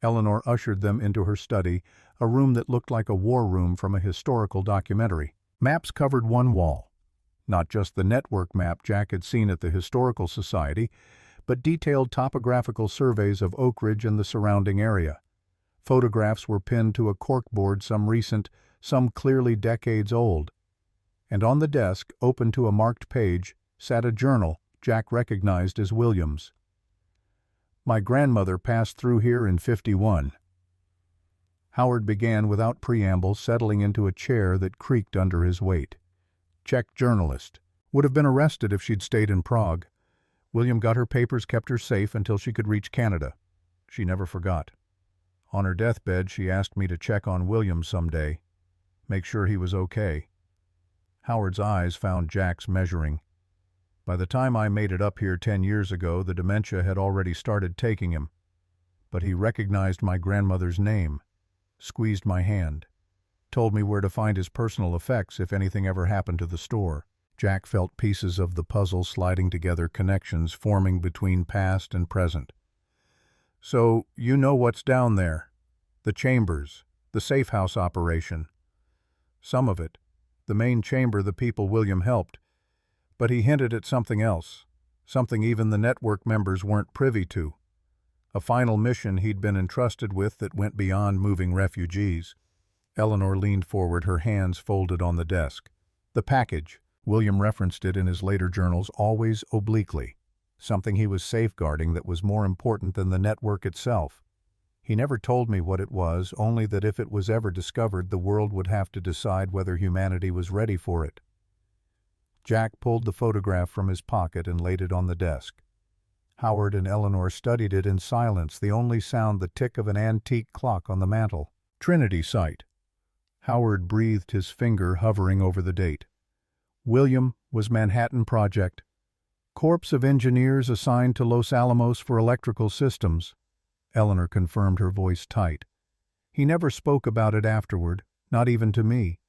Eleanor ushered them into her study, a room that looked like a war room from a historical documentary. Maps covered one wall. Not just the network map Jack had seen at the Historical Society, but detailed topographical surveys of Oak Ridge and the surrounding area. Photographs were pinned to a corkboard, some recent, some clearly decades old. And on the desk, open to a marked page, sat a journal Jack recognized as William's. "My grandmother passed through here in '51. Howard began without preamble, settling into a chair that creaked under his weight. Czech journalist. Would have been arrested if she'd stayed in Prague. William got her papers, kept her safe until she could reach Canada. She never forgot. On her deathbed, she asked me to check on William someday, make sure he was okay." Howard's eyes found Jack's measuring. "By the time I made it up here 10 years ago, the dementia had already started taking him. But he recognized my grandmother's name, squeezed my hand, told me where to find his personal effects if anything ever happened to the store." Jack felt pieces of the puzzle sliding together, connections forming between past and present. "So, you know what's down there? The chambers, the safe house operation." "Some of it. The main chamber, the people William helped. But he hinted at something else, something even the network members weren't privy to. A final mission he'd been entrusted with that went beyond moving refugees." Eleanor leaned forward, her hands folded on the desk. "The package." William referenced it in his later journals, always obliquely. Something he was safeguarding that was more important than the network itself. He never told me what it was, only that if it was ever discovered, the world would have to decide whether humanity was ready for it. Jack pulled the photograph from his pocket and laid it on the desk. Howard and Eleanor studied it in silence, the only sound the tick of an antique clock on the mantel. "Trinity site." Howard breathed, his finger hovering over the date. "William was Manhattan Project. Corps of engineers assigned to Los Alamos for electrical systems." Eleanor confirmed, her voice tight. "He never spoke about it afterward, not even to me.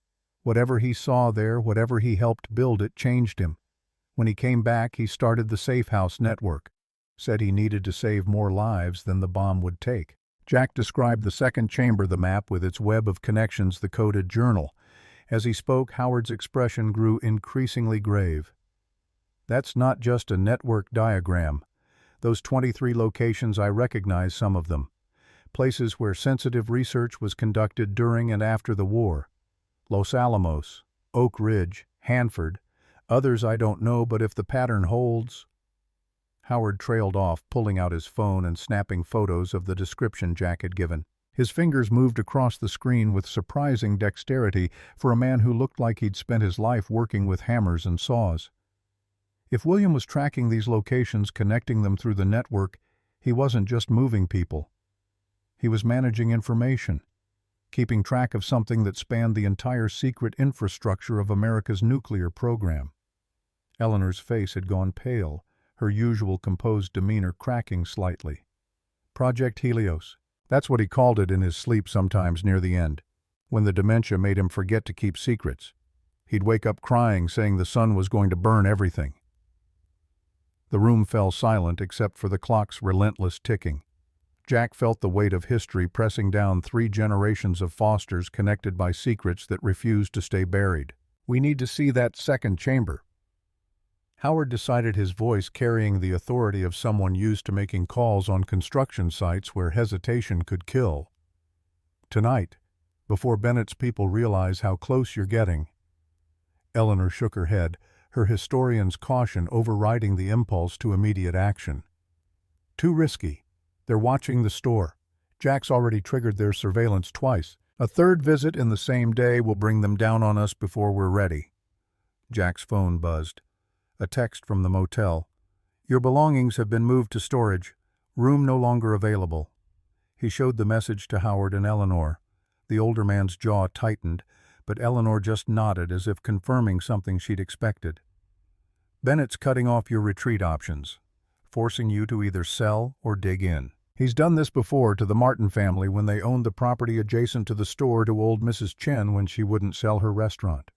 Whatever he saw there, whatever he helped build it, changed him. When he came back, he started the Safe House Network. Said he needed to save more lives than the bomb would take." Jack described the second chamber, the map with its web of connections, the coded journal. As he spoke, Howard's expression grew increasingly grave. "That's not just a network diagram. Those 23 locations, I recognize some of them. Places where sensitive research was conducted during and after the war. Los Alamos, Oak Ridge, Hanford. Others I don't know, but if the pattern holds..." Howard trailed off, pulling out his phone and snapping photos of the description Jack had given. His fingers moved across the screen with surprising dexterity for a man who looked like he'd spent his life working with hammers and saws. If William was tracking these locations, connecting them through the network, he wasn't just moving people. He was managing information, keeping track of something that spanned the entire secret infrastructure of America's nuclear program. Eleanor's face had gone pale, her usual composed demeanor cracking slightly. "Project Helios. That's what he called it in his sleep sometimes near the end, when the dementia made him forget to keep secrets. He'd wake up crying, saying the sun was going to burn everything." The room fell silent except for the clock's relentless ticking. Jack felt the weight of history pressing down 3 generations of Fosters connected by secrets that refused to stay buried. "We need to see that second chamber." Howard decided, his voice carrying the authority of someone used to making calls on construction sites where hesitation could kill. "Tonight, before Bennett's people realize how close you're getting." Eleanor shook her head, her historian's caution overriding the impulse to immediate action. "Too risky. They're watching the store. Jack's already triggered their surveillance twice. A third visit in the same day will bring them down on us before we're ready." Jack's phone buzzed. A text from the motel. Your belongings have been moved to storage. Room no longer available. He showed the message to Howard and Eleanor. The older man's jaw tightened, but Eleanor just nodded as if confirming something she'd expected. Bennett's cutting off your retreat options, forcing you to either sell or dig in. He's done this before to the Martin family when they owned the property adjacent to the store to old Mrs. Chen when she wouldn't sell her restaurant.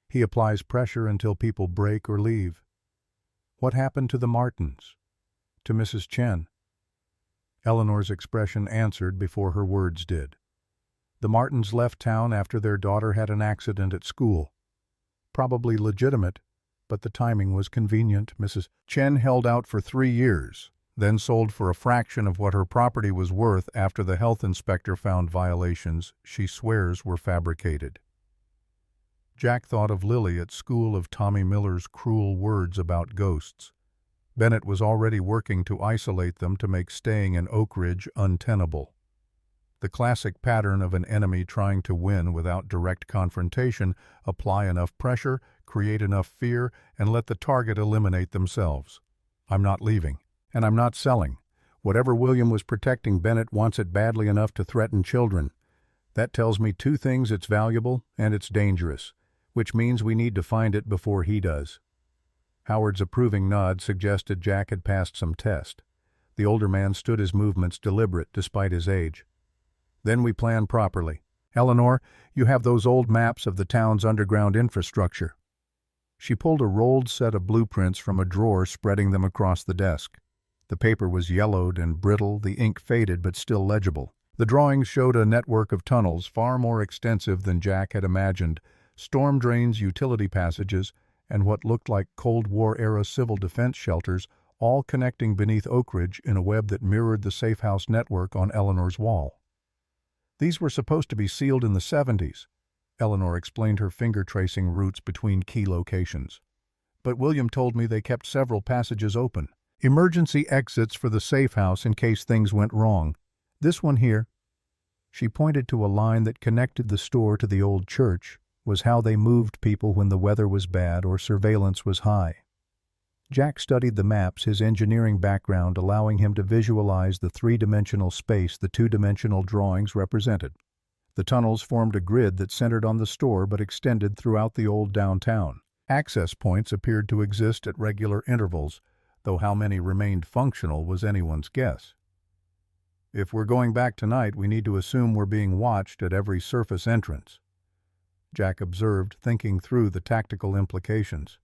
He applies pressure until people break or leave. What happened to the Martins? To Mrs. Chen? Eleanor's expression answered before her words did. The Martins left town after their daughter had an accident at school. Probably legitimate, but the timing was convenient. Mrs. Chen held out for 3 years, then sold for a fraction of what her property was worth after the health inspector found violations she swears were fabricated. Jack thought of Lily at school, of Tommy Miller's cruel words about ghosts. Bennett was already working to isolate them to make staying in Oak Ridge untenable. The classic pattern of an enemy trying to win without direct confrontation: apply enough pressure, create enough fear, and let the target eliminate themselves. I'm not leaving, and I'm not selling. Whatever William was protecting, Bennett wants it badly enough to threaten children. That tells me 2 things: it's valuable and it's dangerous, which means we need to find it before he does. Howard's approving nod suggested Jack had passed some test. The older man stood his movements deliberate despite his age. Then we plan properly. Eleanor, you have those old maps of the town's underground infrastructure. She pulled a rolled set of blueprints from a drawer, spreading them across the desk. The paper was yellowed and brittle, the ink faded but still legible. The drawings showed a network of tunnels far more extensive than Jack had imagined: storm drains, utility passages, and what looked like Cold War-era civil defense shelters, all connecting beneath Oak Ridge in a web that mirrored the safe house network on Eleanor's wall. These were supposed to be sealed in the 70s. Eleanor explained her finger-tracing routes between key locations. But William told me they kept several passages open. Emergency exits for the safe house in case things went wrong. This one here. She pointed to a line that connected the store to the old church, was how they moved people when the weather was bad or surveillance was high. Jack studied the maps, his engineering background allowing him to visualize the 3-dimensional space the 2-dimensional drawings represented. The tunnels formed a grid that centered on the store but extended throughout the old downtown. Access points appeared to exist at regular intervals, though how many remained functional was anyone's guess. If we're going back tonight, we need to assume we're being watched at every surface entrance, Jack observed, thinking through the tactical implications.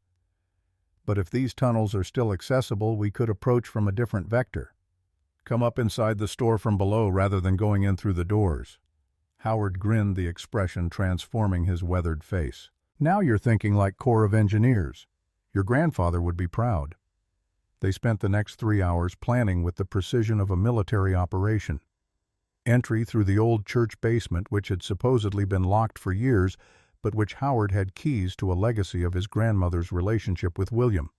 But if these tunnels are still accessible, we could approach from a different vector. Come up inside the store from below rather than going in through the doors. Howard grinned, the expression transforming his weathered face. Now you're thinking like Corps of Engineers. Your grandfather would be proud. They spent the next 3 hours planning with the precision of a military operation. Entry through the old church basement, which had supposedly been locked for years, but which Howard had keys to, a legacy of his grandmother's relationship with William.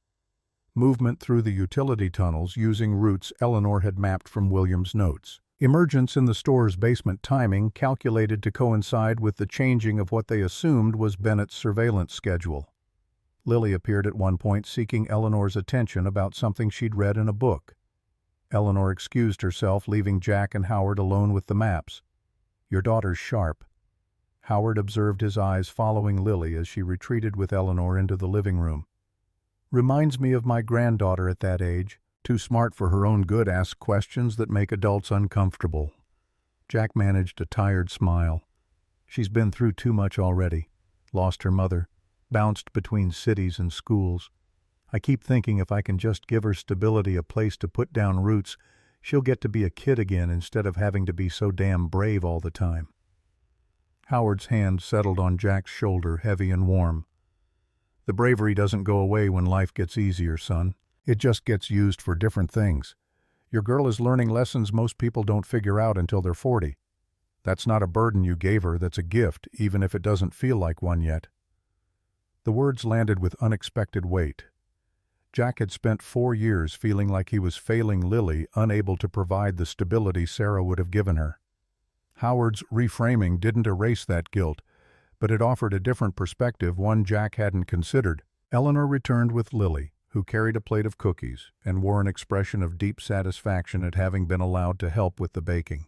Movement through the utility tunnels using routes Eleanor had mapped from William's notes. Emergence in the store's basement, timing calculated to coincide with the changing of what they assumed was Bennett's surveillance schedule. Lily appeared at one point, seeking Eleanor's attention about something she'd read in a book. Eleanor excused herself, leaving Jack and Howard alone with the maps. Your daughter's sharp. Howard observed his eyes following Lily as she retreated with Eleanor into the living room. Reminds me of my granddaughter at that age, too smart for her own good, asks questions that make adults uncomfortable. Jack managed a tired smile. She's been through too much already. Lost her mother, bounced between cities and schools. I keep thinking if I can just give her stability, a place to put down roots, she'll get to be a kid again instead of having to be so damn brave all the time. Howard's hand settled on Jack's shoulder, heavy and warm. The bravery doesn't go away when life gets easier, son. It just gets used for different things. Your girl is learning lessons most people don't figure out until they're 40. That's not a burden you gave her, that's a gift, even if it doesn't feel like one yet. The words landed with unexpected weight. Jack had spent 4 years feeling like he was failing Lily, unable to provide the stability Sarah would have given her. Howard's reframing didn't erase that guilt, but it offered a different perspective, one Jack hadn't considered. Eleanor returned with Lily, who carried a plate of cookies and wore an expression of deep satisfaction at having been allowed to help with the baking.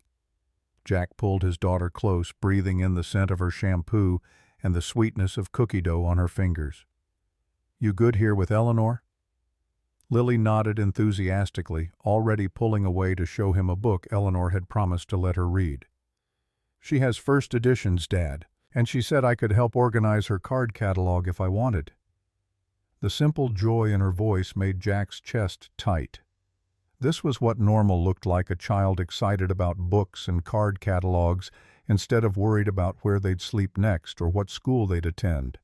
Jack pulled his daughter close, breathing in the scent of her shampoo and the sweetness of cookie dough on her fingers. "You good here with Eleanor?" Lily nodded enthusiastically, already pulling away to show him a book Eleanor had promised to let her read. "She has first editions, Dad, and she said I could help organize her card catalog if I wanted." The simple joy in her voice made Jack's chest tight. This was what normal looked like, a child excited about books and card catalogs instead of worried about where they'd sleep next or what school they'd attend.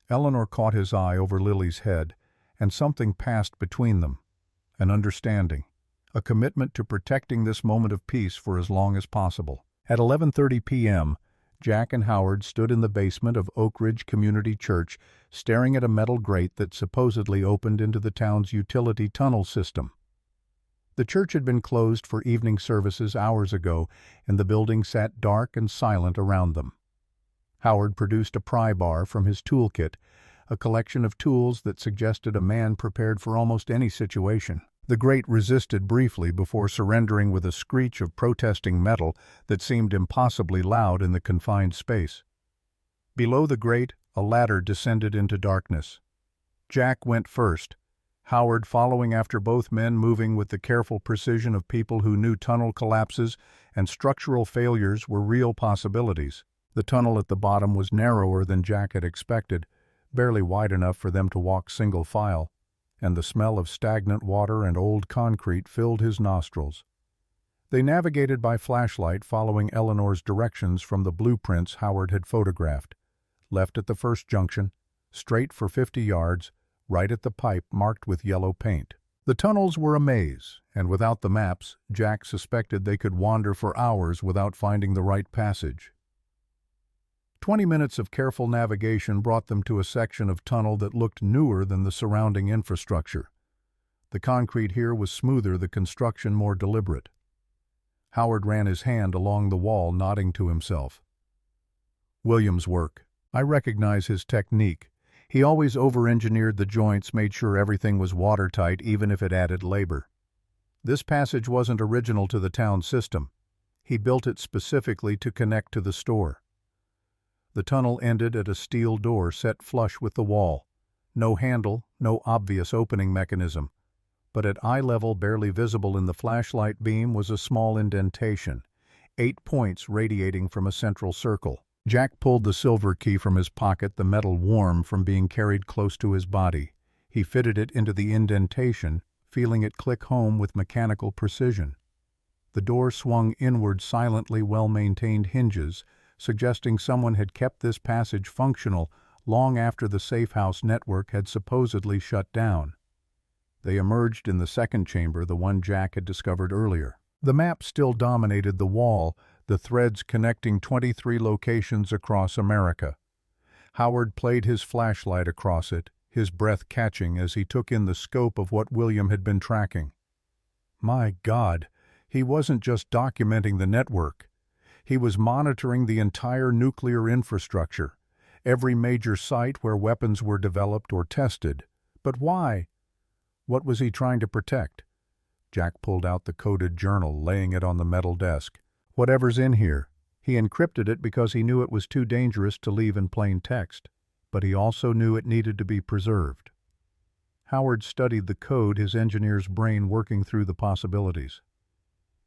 Eleanor caught his eye over Lily's head, and something passed between them. An understanding, a commitment to protecting this moment of peace for as long as possible. At 11:30 p.m., Jack and Howard stood in the basement of Oak Ridge Community Church, staring at a metal grate that supposedly opened into the town's utility tunnel system. The church had been closed for evening services hours ago, and the building sat dark and silent around them. Howard produced a pry bar from his toolkit, a collection of tools that suggested a man prepared for almost any situation. The grate resisted briefly before surrendering with a screech of protesting metal that seemed impossibly loud in the confined space. Below the grate, a ladder descended into darkness. Jack went first, Howard following after, both men moving with the careful precision of people who knew tunnel collapses and structural failures were real possibilities. The tunnel at the bottom was narrower than Jack had expected, barely wide enough for them to walk single file, and the smell of stagnant water and old concrete filled his nostrils. They navigated by flashlight, following Eleanor's directions from the blueprints Howard had photographed. Left at the first junction, straight for 50 yards, right at the pipe marked with yellow paint. The tunnels were a maze, and without the maps, Jack suspected they could wander for hours without finding the right passage. 20 minutes of careful navigation brought them to a section of tunnel that looked newer than the surrounding infrastructure. The concrete here was smoother, the construction more deliberate. Howard ran his hand along the wall, nodding to himself. "William's work. I recognize his technique. He always over-engineered the joints, made sure everything was watertight even if it added labor. This passage wasn't original to the town system. He built it specifically to connect to the store." The tunnel ended at a steel door set flush with the wall. No handle, no obvious opening mechanism. But at eye level, barely visible in the flashlight beam, was a small indentation, 8 points radiating from a central circle. Jack pulled the silver key from his pocket, the metal warm from being carried close to his body. He fitted it into the indentation, feeling it click home with mechanical precision. The door swung inward silently, well-maintained hinges, suggesting someone had kept this passage functional long after the safe house network had supposedly shut down. They emerged in the second chamber, the one Jack had discovered earlier. The map still dominated the wall, the threads connecting 23 locations across America. Howard played his flashlight across it, his breath catching as he took in the scope of what William had been tracking. My God, he wasn't just documenting the network. He was monitoring the entire nuclear infrastructure, every major site where weapons were developed or tested. But why? What was he trying to protect? Jack pulled out the coded journal, laying it on the metal desk. Whatever's in here. He encrypted it because he knew it was too dangerous to leave in plain text, but he also knew it needed to be preserved. Howard studied the code, his engineer's brain working through the possibilities.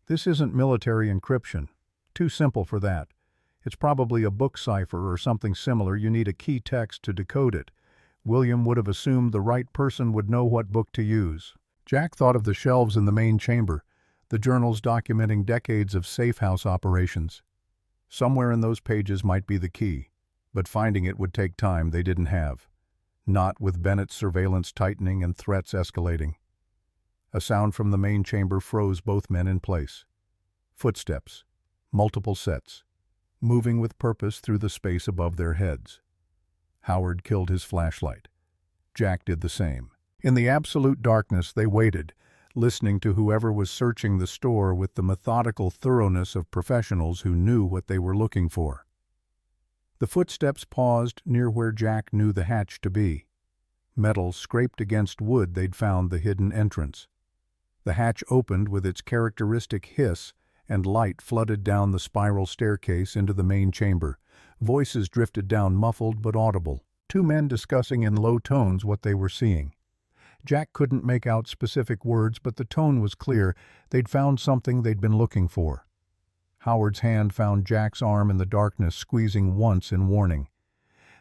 This isn't military encryption. Too simple for that. It's probably a book cipher or something similar. You need a key text to decode it. William would have assumed the right person would know what book to use. Jack thought of the shelves in the main chamber, the journals documenting decades of safe house operations. Somewhere in those pages might be the key, but finding it would take time they didn't have. Not with Bennett's surveillance tightening and threats escalating. A sound from the main chamber froze both men in place. Footsteps, multiple sets, moving with purpose through the space above their heads. Howard killed his flashlight. Jack did the same. In the absolute darkness they waited, listening to whoever was searching the store with the methodical thoroughness of professionals who knew what they were looking for. The footsteps paused near where Jack knew the hatch to be. Metal scraped against wood they'd found the hidden entrance. The hatch opened with its characteristic hiss, and light flooded down the spiral staircase into the main chamber. Voices drifted down, muffled but audible. Two men discussing in low tones what they were seeing. Jack couldn't make out specific words, but the tone was clear. They'd found something they'd been looking for. Howard's hand found Jack's arm in the darkness, squeezing once in warning.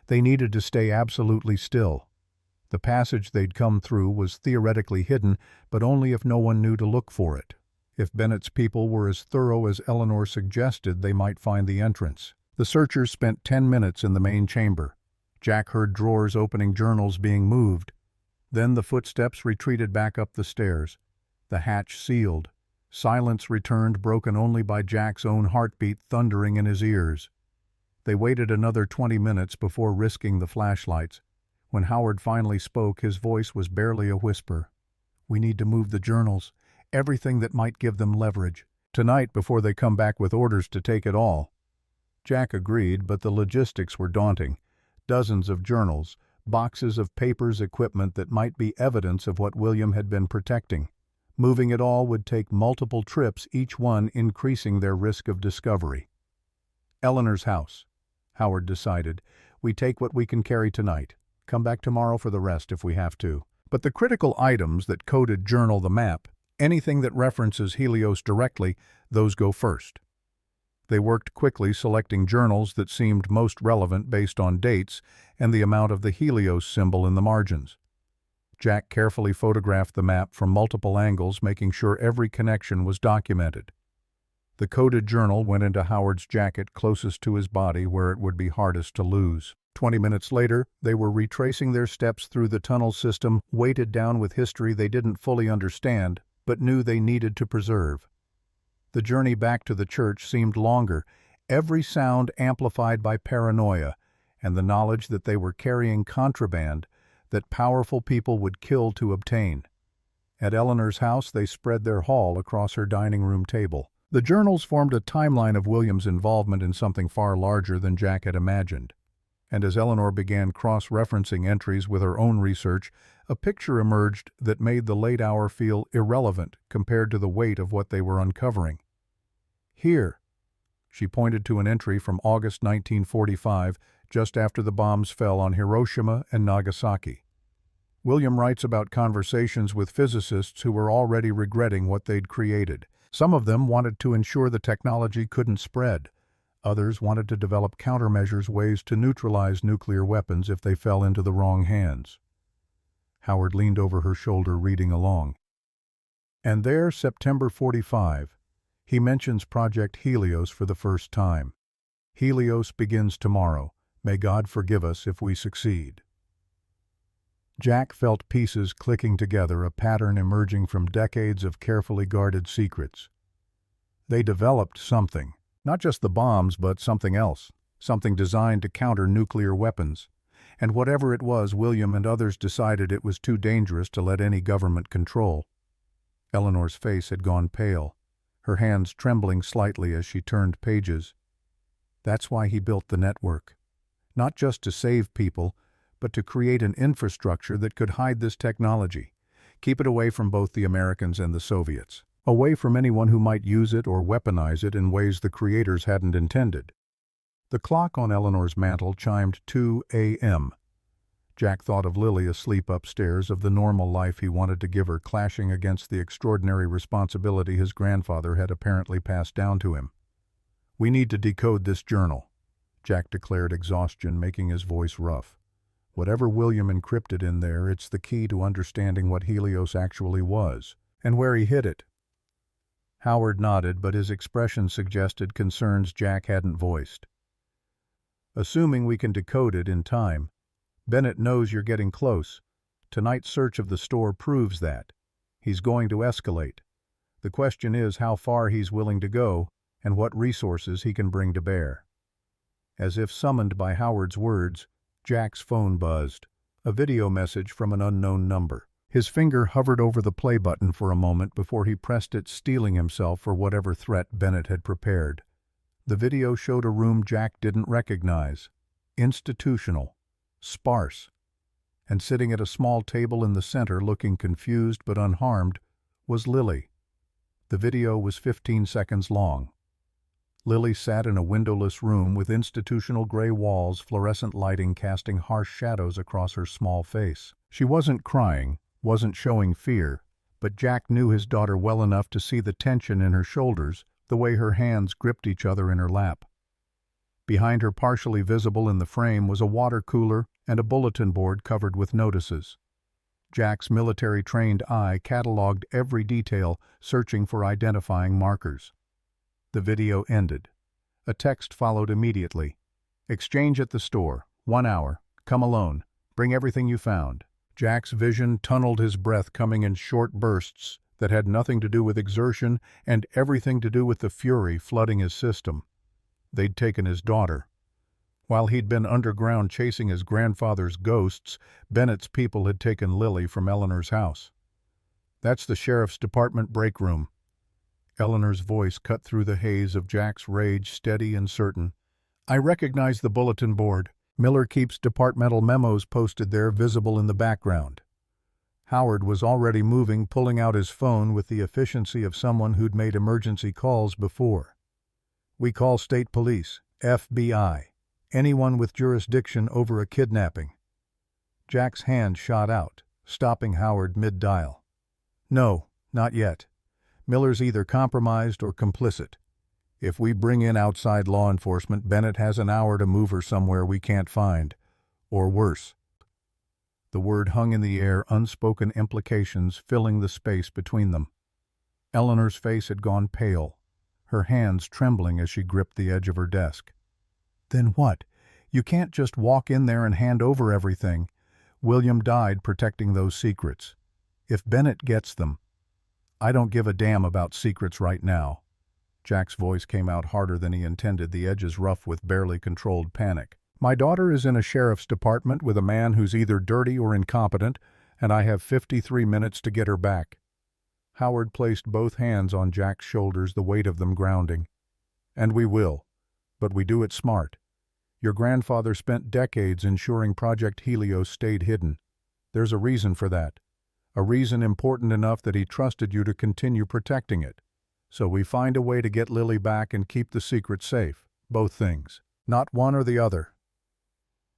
They needed to stay absolutely still. The passage they'd come through was theoretically hidden, but only if no one knew to look for it. If Bennett's people were as thorough as Eleanor suggested, they might find the entrance. The searchers spent 10 minutes in the main chamber. Jack heard drawers opening, journals being moved. Then the footsteps retreated back up the stairs. The hatch sealed. Silence returned, broken only by Jack's own heartbeat thundering in his ears. They waited another 20 minutes before risking the flashlights. When Howard finally spoke, his voice was barely a whisper. "We need to move the journals. Everything that might give them leverage. Tonight, before they come back with orders to take it all." Jack agreed, but the logistics were daunting. Dozens of journals, boxes of papers, equipment that might be evidence of what William had been protecting. Moving it all would take multiple trips, each one increasing their risk of discovery. Eleanor's house, Howard decided. "We take what we can carry tonight. Come back tomorrow for the rest if we have to." But the critical items that coded journal the map, anything that references Helios directly, those go first. They worked quickly, selecting journals that seemed most relevant based on dates and the amount of the Helios symbol in the margins. Jack carefully photographed the map from multiple angles, making sure every connection was documented. The coded journal went into Howard's jacket closest to his body, where it would be hardest to lose. 20 minutes later, they were retracing their steps through the tunnel system, weighted down with history they didn't fully understand, but knew they needed to preserve. The journey back to the church seemed longer, every sound amplified by paranoia and the knowledge that they were carrying contraband that powerful people would kill to obtain. At Eleanor's house, they spread their haul across her dining room table. The journals formed a timeline of William's involvement in something far larger than Jack had imagined. And as Eleanor began cross-referencing entries with her own research, a picture emerged that made the late hour feel irrelevant compared to the weight of what they were uncovering. "Here," she pointed to an entry from August 1945, just after the bombs fell on Hiroshima and Nagasaki. William writes about conversations with physicists who were already regretting what they'd created. Some of them wanted to ensure the technology couldn't spread. Others wanted to develop countermeasures, ways to neutralize nuclear weapons if they fell into the wrong hands. Howard leaned over her shoulder, reading along. And there, September 45, he mentions Project Helios for the first time. "Helios begins tomorrow. May God forgive us if we succeed." Jack felt pieces clicking together, a pattern emerging from decades of carefully guarded secrets. They developed something. Not just the bombs, but something else. Something designed to counter nuclear weapons. And whatever it was, William and others decided it was too dangerous to let any government control. Eleanor's face had gone pale, her hands trembling slightly as she turned pages. That's why he built the network. Not just to save people, but to create an infrastructure that could hide this technology, keep it away from both the Americans and the Soviets, away from anyone who might use it or weaponize it in ways the creators hadn't intended. The clock on Eleanor's mantel chimed 2 a.m. Jack thought of Lily asleep upstairs, of the normal life he wanted to give her, clashing against the extraordinary responsibility his grandfather had apparently passed down to him. "We need to decode this journal," Jack declared, exhaustion making his voice rough. "Whatever William encrypted in there, it's the key to understanding what Helios actually was, and where he hid it." Howard nodded, but his expression suggested concerns Jack hadn't voiced. "Assuming we can decode it in time, Bennett knows you're getting close. Tonight's search of the store proves that. He's going to escalate. The question is how far he's willing to go and what resources he can bring to bear." As if summoned by Howard's words, Jack's phone buzzed, a video message from an unknown number. His finger hovered over the play button for a moment before he pressed it, steeling himself for whatever threat Bennett had prepared. The video showed a room Jack didn't recognize. Institutional. Sparse. and sitting at a small table in the center looking confused but unharmed was Lily. The video was 15 seconds long. Lily sat in a windowless room with institutional gray walls, fluorescent lighting casting harsh shadows across her small face. She wasn't crying, wasn't showing fear, but Jack knew his daughter well enough to see the tension in her shoulders, the way her hands gripped each other in her lap. Behind her, partially visible in the frame, was a water cooler and a bulletin board covered with notices. Jack's military-trained eye cataloged every detail, searching for identifying markers. The video ended. A text followed immediately. "Exchange at the store. 1 hour. Come alone. Bring everything you found." Jack's vision tunneled, his breath coming in short bursts that had nothing to do with exertion and everything to do with the fury flooding his system. They'd taken his daughter. While he'd been underground chasing his grandfather's ghosts, Bennett's people had taken Lily from Eleanor's house. "That's the sheriff's department break room." Eleanor's voice cut through the haze of Jack's rage, steady and certain. "I recognize the bulletin board. Miller keeps departmental memos posted there, visible in the background." Howard was already moving, pulling out his phone with the efficiency of someone who'd made emergency calls before. "We call state police, FBI, anyone with jurisdiction over a kidnapping." Jack's hand shot out, stopping Howard mid-dial. "No, not yet. Miller's either compromised or complicit. If we bring in outside law enforcement, Bennett has an hour to move her somewhere we can't find. Or worse." The word hung in the air, unspoken implications filling the space between them. Eleanor's face had gone pale, her hands trembling as she gripped the edge of her desk. "Then what? You can't just walk in there and hand over everything. William died protecting those secrets. If Bennett gets them—" "I don't give a damn about secrets right now." Jack's voice came out harder than he intended, the edges rough with barely controlled panic. "My daughter is in a sheriff's department with a man who's either dirty or incompetent, and I have 53 minutes to get her back." Howard placed both hands on Jack's shoulders, the weight of them grounding. "And we will. But we do it smart. Your grandfather spent decades ensuring Project Helios stayed hidden. There's a reason for that. A reason important enough that he trusted you to continue protecting it. So we find a way to get Lily back and keep the secret safe. Both things. Not one or the other."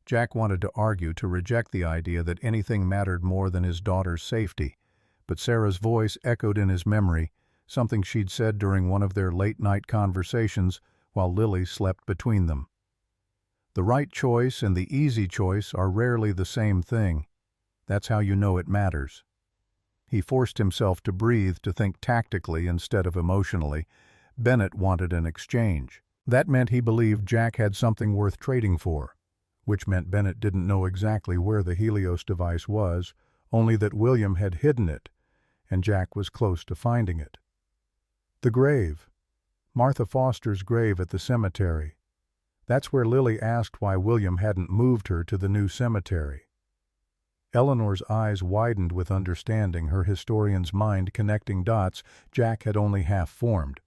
Jack wanted to argue, to reject the idea that anything mattered more than his daughter's safety, but Sarah's voice echoed in his memory, something she'd said during one of their late-night conversations while Lily slept between them. The right choice and the easy choice are rarely the same thing. That's how you know it matters. He forced himself to breathe, to think tactically instead of emotionally. Bennett wanted an exchange. That meant he believed Jack had something worth trading for, which meant Bennett didn't know exactly where the Helios device was, only that William had hidden it, and Jack was close to finding it. The grave. Martha Foster's grave at the cemetery. That's where Lily asked why William hadn't moved her to the new cemetery. Eleanor's eyes widened with understanding, her historian's mind connecting dots Jack had only half formed.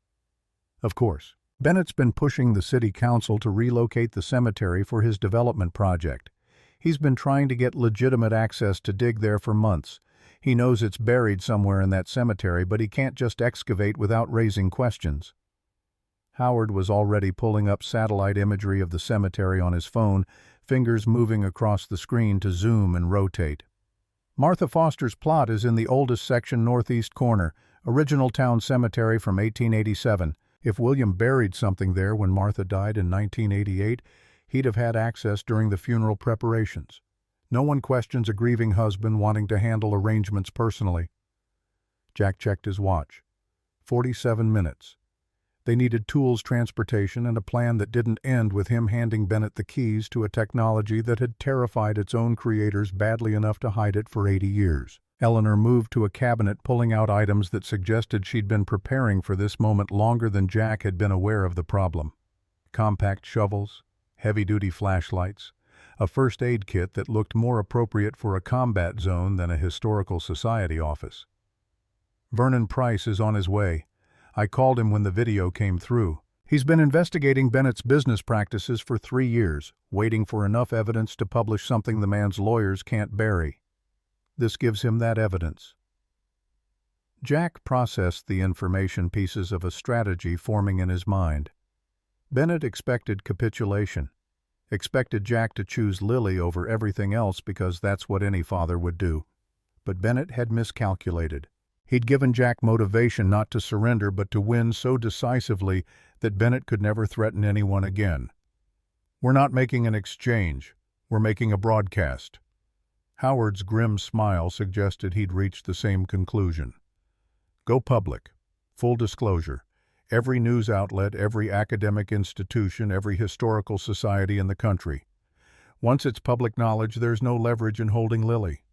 Of course, Bennett's been pushing the city council to relocate the cemetery for his development project. He's been trying to get legitimate access to dig there for months. He knows it's buried somewhere in that cemetery, but he can't just excavate without raising questions. Howard was already pulling up satellite imagery of the cemetery on his phone, fingers moving across the screen to zoom and rotate. Martha Foster's plot is in the oldest section, northeast corner, original town cemetery from 1887. If William buried something there when Martha died in 1988, he'd have had access during the funeral preparations. No one questions a grieving husband wanting to handle arrangements personally. Jack checked his watch. 47 minutes. They needed tools, transportation, and a plan that didn't end with him handing Bennett the keys to a technology that had terrified its own creators badly enough to hide it for 80 years. Eleanor moved to a cabinet, pulling out items that suggested she'd been preparing for this moment longer than Jack had been aware of the problem. Compact shovels, heavy-duty flashlights, a first aid kit that looked more appropriate for a combat zone than a historical society office. "Vernon Price is on his way. I called him when the video came through. He's been investigating Bennett's business practices for 3 years, waiting for enough evidence to publish something the man's lawyers can't bury. This gives him that evidence. Jack processed the information pieces of a strategy forming in his mind. Bennett expected capitulation, expected Jack to choose Lily over everything else because that's what any father would do. But Bennett had miscalculated. He'd given Jack motivation not to surrender but to win so decisively that Bennett could never threaten anyone again. "We're not making an exchange. We're making a broadcast." Howard's grim smile suggested he'd reached the same conclusion. Go public. Full disclosure. Every news outlet, every academic institution, every historical society in the country. Once it's public knowledge, there's no leverage in holding Lily.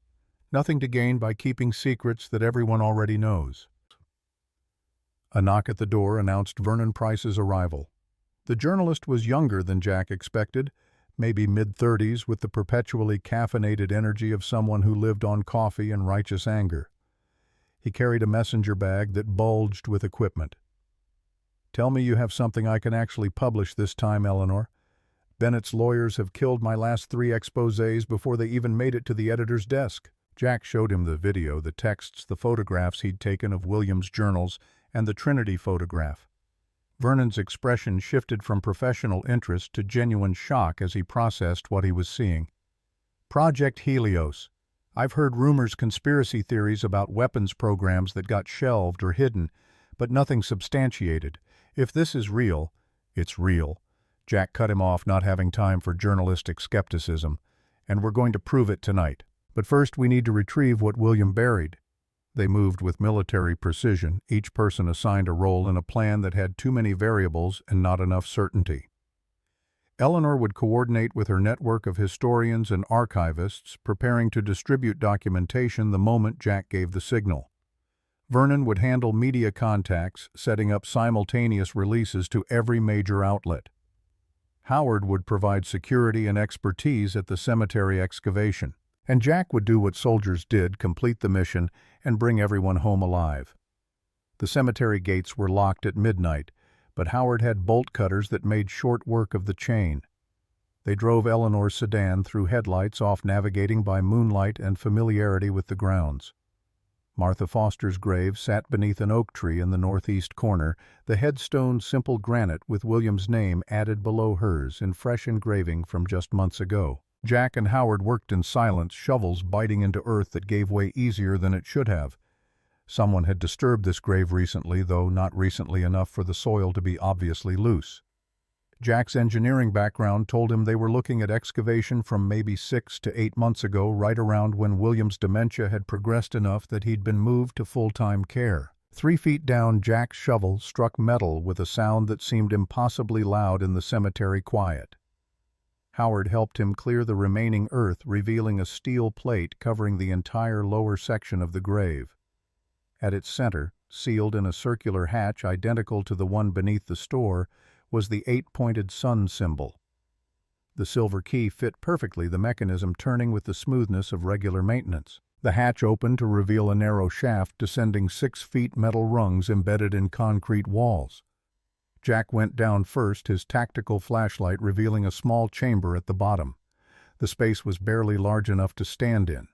Nothing to gain by keeping secrets that everyone already knows. A knock at the door announced Vernon Price's arrival. The journalist was younger than Jack expected, maybe mid-30s, with the perpetually caffeinated energy of someone who lived on coffee and righteous anger. He carried a messenger bag that bulged with equipment. "Tell me you have something I can actually publish this time, Eleanor. Bennett's lawyers have killed my last 3 exposés before they even made it to the editor's desk." Jack showed him the video, the texts, the photographs he'd taken of William's journals, and the Trinity photograph. Vernon's expression shifted from professional interest to genuine shock as he processed what he was seeing. "Project Helios. I've heard rumors, conspiracy theories about weapons programs that got shelved or hidden, but nothing substantiated. If this is real, it's real." Jack cut him off, not having time for journalistic skepticism. "And we're going to prove it tonight. But first we need to retrieve what William buried." They moved with military precision, each person assigned a role in a plan that had too many variables and not enough certainty. Eleanor would coordinate with her network of historians and archivists, preparing to distribute documentation the moment Jack gave the signal. Vernon would handle media contacts, setting up simultaneous releases to every major outlet. Howard would provide security and expertise at the cemetery excavation. And Jack would do what soldiers did, complete the mission, and bring everyone home alive. The cemetery gates were locked at midnight, but Howard had bolt cutters that made short work of the chain. They drove Eleanor's sedan through headlights, off navigating by moonlight and familiarity with the grounds. Martha Foster's grave sat beneath an oak tree in the northeast corner, the headstone simple granite with William's name added below hers in fresh engraving from just months ago. Jack and Howard worked in silence, shovels biting into earth that gave way easier than it should have. Someone had disturbed this grave recently, though not recently enough for the soil to be obviously loose. Jack's engineering background told him they were looking at excavation from maybe 6 to 8 months ago, right around when William's dementia had progressed enough that he'd been moved to full-time care. 3 feet down, Jack's shovel struck metal with a sound that seemed impossibly loud in the cemetery quiet. Howard helped him clear the remaining earth, revealing a steel plate covering the entire lower section of the grave. At its center, sealed in a circular hatch identical to the one beneath the store, was the 8-pointed sun symbol. The silver key fit perfectly, the mechanism turning with the smoothness of regular maintenance. The hatch opened to reveal a narrow shaft descending 6 feet, metal rungs embedded in concrete walls. Jack went down first, his tactical flashlight revealing a small chamber at the bottom. The space was barely large enough to stand in.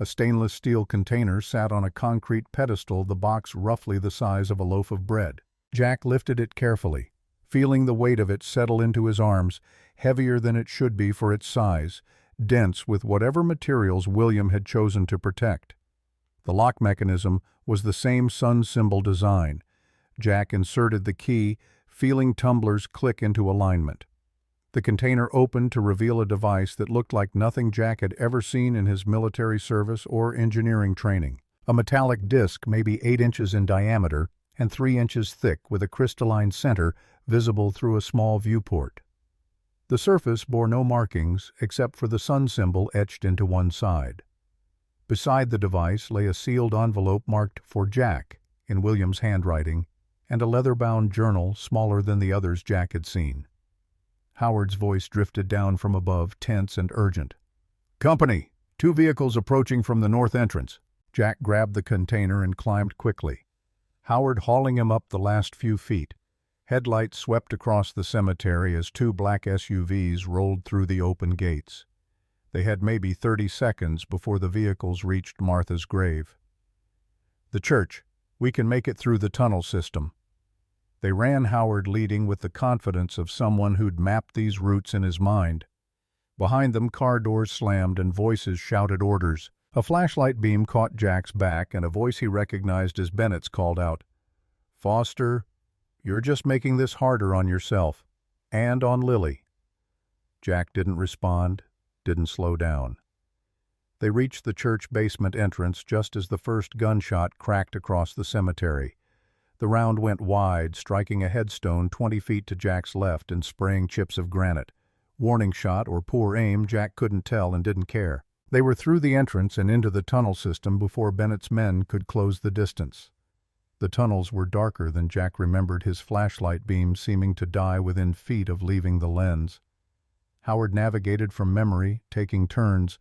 A stainless steel container sat on a concrete pedestal, the box roughly the size of a loaf of bread. Jack lifted it carefully, feeling the weight of it settle into his arms, heavier than it should be for its size, dense with whatever materials William had chosen to protect. The lock mechanism was the same sun symbol design. Jack inserted the key, feeling tumblers click into alignment. The container opened to reveal a device that looked like nothing Jack had ever seen in his military service or engineering training. A metallic disc, maybe 8 inches in diameter and 3 inches thick, with a crystalline center visible through a small viewport. The surface bore no markings except for the sun symbol etched into one side. Beside the device lay a sealed envelope marked "For Jack" in William's handwriting, and a leather-bound journal smaller than the others Jack had seen. Howard's voice drifted down from above, tense and urgent. "Company, 2 vehicles approaching from the north entrance." Jack grabbed the container and climbed quickly, Howard hauling him up the last few feet. Headlights swept across the cemetery as two black SUVs rolled through the open gates. They had maybe 30 seconds before the vehicles reached Martha's grave. "The church. We can make it through the tunnel system." They ran, Howard leading with the confidence of someone who'd mapped these routes in his mind. Behind them, car doors slammed and voices shouted orders. A flashlight beam caught Jack's back, and a voice he recognized as Bennett's called out, "Foster, you're just making this harder on yourself. And on Lily." Jack didn't respond, didn't slow down. They reached the church basement entrance just as the first gunshot cracked across the cemetery. The round went wide, striking a headstone 20 feet to Jack's left and spraying chips of granite. Warning shot or poor aim, Jack couldn't tell and didn't care. They were through the entrance and into the tunnel system before Bennett's men could close the distance. The tunnels were darker than Jack remembered, his flashlight beam seeming to die within feet of leaving the lens. Howard navigated from memory, taking turns.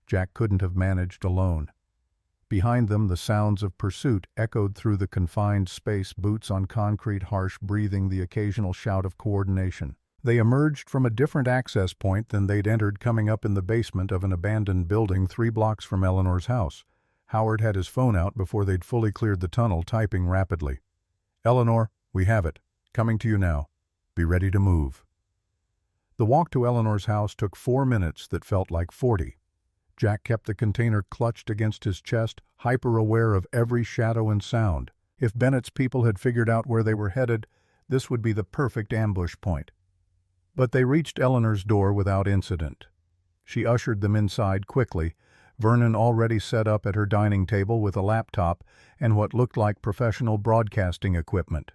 Jack couldn't have managed alone. Behind them, the sounds of pursuit echoed through the confined space, boots on concrete, harsh breathing, the occasional shout of coordination. They emerged from a different access point than they'd entered, coming up in the basement of an abandoned building 3 blocks from Eleanor's house. Howard had his phone out before they'd fully cleared the tunnel, typing rapidly. "Eleanor, we have it. Coming to you now. Be ready to move." The walk to Eleanor's house took 4 minutes that felt like 40. Jack kept the container clutched against his chest, hyper-aware of every shadow and sound. If Bennett's people had figured out where they were headed, this would be the perfect ambush point. But they reached Eleanor's door without incident. She ushered them inside quickly, Vernon already set up at her dining table with a laptop and what looked like professional broadcasting equipment.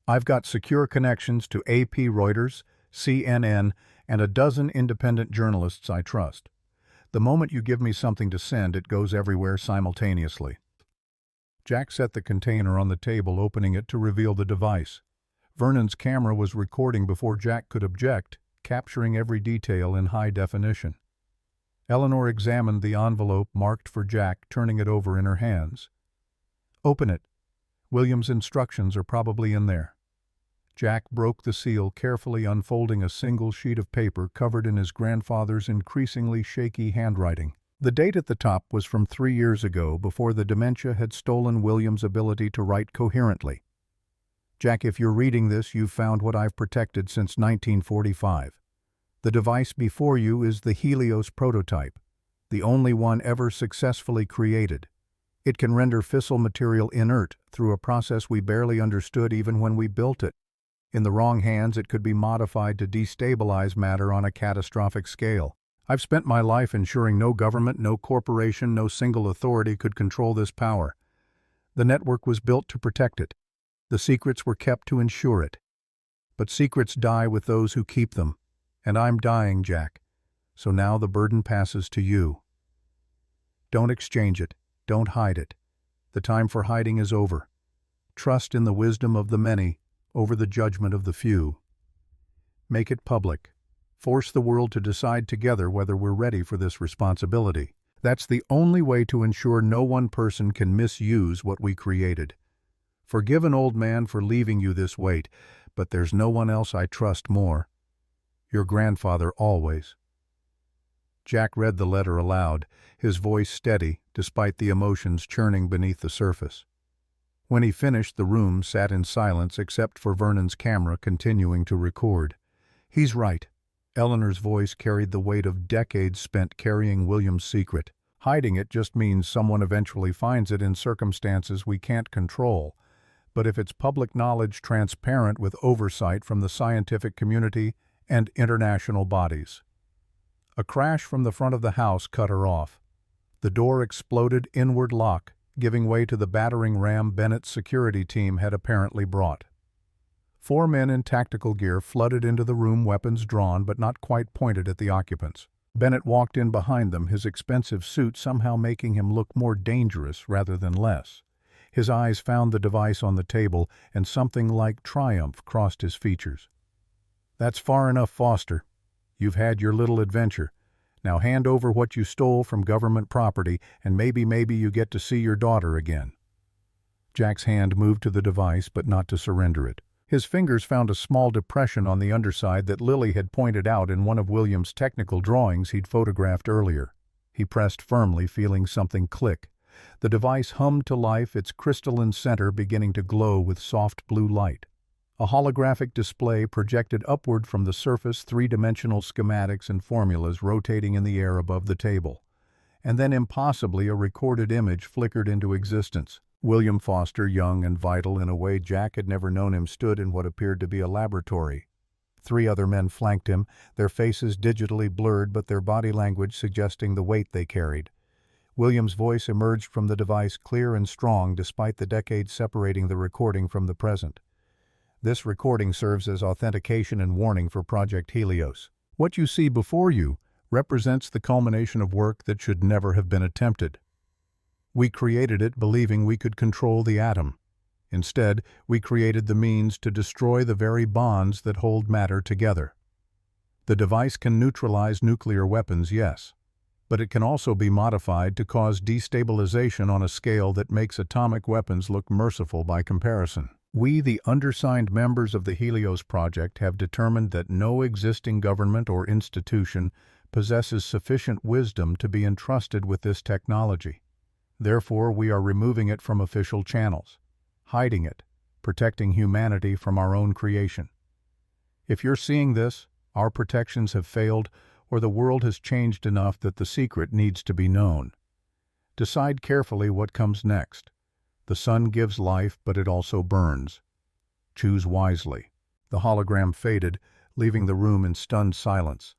"I've got secure connections to AP, Reuters, CNN, and a dozen independent journalists I trust. The moment you give me something to send, it goes everywhere simultaneously." Jack set the container on the table, opening it to reveal the device. Vernon's camera was recording before Jack could object, capturing every detail in high definition. Eleanor examined the envelope marked for Jack, turning it over in her hands. "Open it. William's instructions are probably in there." Jack broke the seal, carefully unfolding a single sheet of paper covered in his grandfather's increasingly shaky handwriting. The date at the top was from 3 years ago, before the dementia had stolen William's ability to write coherently. "Jack, if you're reading this, you've found what I've protected since 1945. The device before you is the Helios prototype, the only one ever successfully created. It can render fissile material inert through a process we barely understood even when we built it. In the wrong hands, it could be modified to destabilize matter on a catastrophic scale. I've spent my life ensuring no government, no corporation, no single authority could control this power. The network was built to protect it. The secrets were kept to ensure it. But secrets die with those who keep them. And I'm dying, Jack. So now the burden passes to you. Don't exchange it. Don't hide it. The time for hiding is over. Trust in the wisdom of the many over the judgment of the few. Make it public. Force the world to decide together whether we're ready for this responsibility. That's the only way to ensure no one person can misuse what we created. Forgive an old man for leaving you this weight, but there's no one else I trust more. Your grandfather always." Jack read the letter aloud, his voice steady despite the emotions churning beneath the surface. When he finished, the room sat in silence except for Vernon's camera continuing to record. "He's right." Eleanor's voice carried the weight of decades spent carrying William's secret. "Hiding it just means someone eventually finds it in circumstances we can't control. But if it's public knowledge, transparent with oversight from the scientific community and international bodies." A crash from the front of the house cut her off. The door exploded inward lock, giving way to the battering ram Bennett's security team had apparently brought. 4 men in tactical gear flooded into the room, weapons drawn but not quite pointed at the occupants. Bennett walked in behind them, his expensive suit somehow making him look more dangerous rather than less. His eyes found the device on the table, and something like triumph crossed his features. "That's far enough, Foster. You've had your little adventure. Now hand over what you stole from government property, and maybe you get to see your daughter again." Jack's hand moved to the device, but not to surrender it. His fingers found a small depression on the underside that Lily had pointed out in one of William's technical drawings he'd photographed earlier. He pressed firmly, feeling something click. The device hummed to life, its crystalline center beginning to glow with soft blue light. A holographic display projected upward from the surface, three-dimensional schematics and formulas rotating in the air above the table. And then impossibly a recorded image flickered into existence. William Foster, young and vital in a way Jack had never known him, stood in what appeared to be a laboratory. 3 other men flanked him, their faces digitally blurred but their body language suggesting the weight they carried. William's voice emerged from the device clear and strong despite the decades separating the recording from the present. This recording serves as authentication and warning for Project Helios. What you see before you represents the culmination of work that should never have been attempted. We created it believing we could control the atom. Instead, we created the means to destroy the very bonds that hold matter together. The device can neutralize nuclear weapons, yes, but it can also be modified to cause destabilization on a scale that makes atomic weapons look merciful by comparison. We, the undersigned members of the Helios Project, have determined that no existing government or institution possesses sufficient wisdom to be entrusted with this technology. Therefore, we are removing it from official channels, hiding it, protecting humanity from our own creation. If you're seeing this, our protections have failed, or the world has changed enough that the secret needs to be known. Decide carefully what comes next. The sun gives life, but it also burns. Choose wisely. The hologram faded, leaving the room in stunned silence.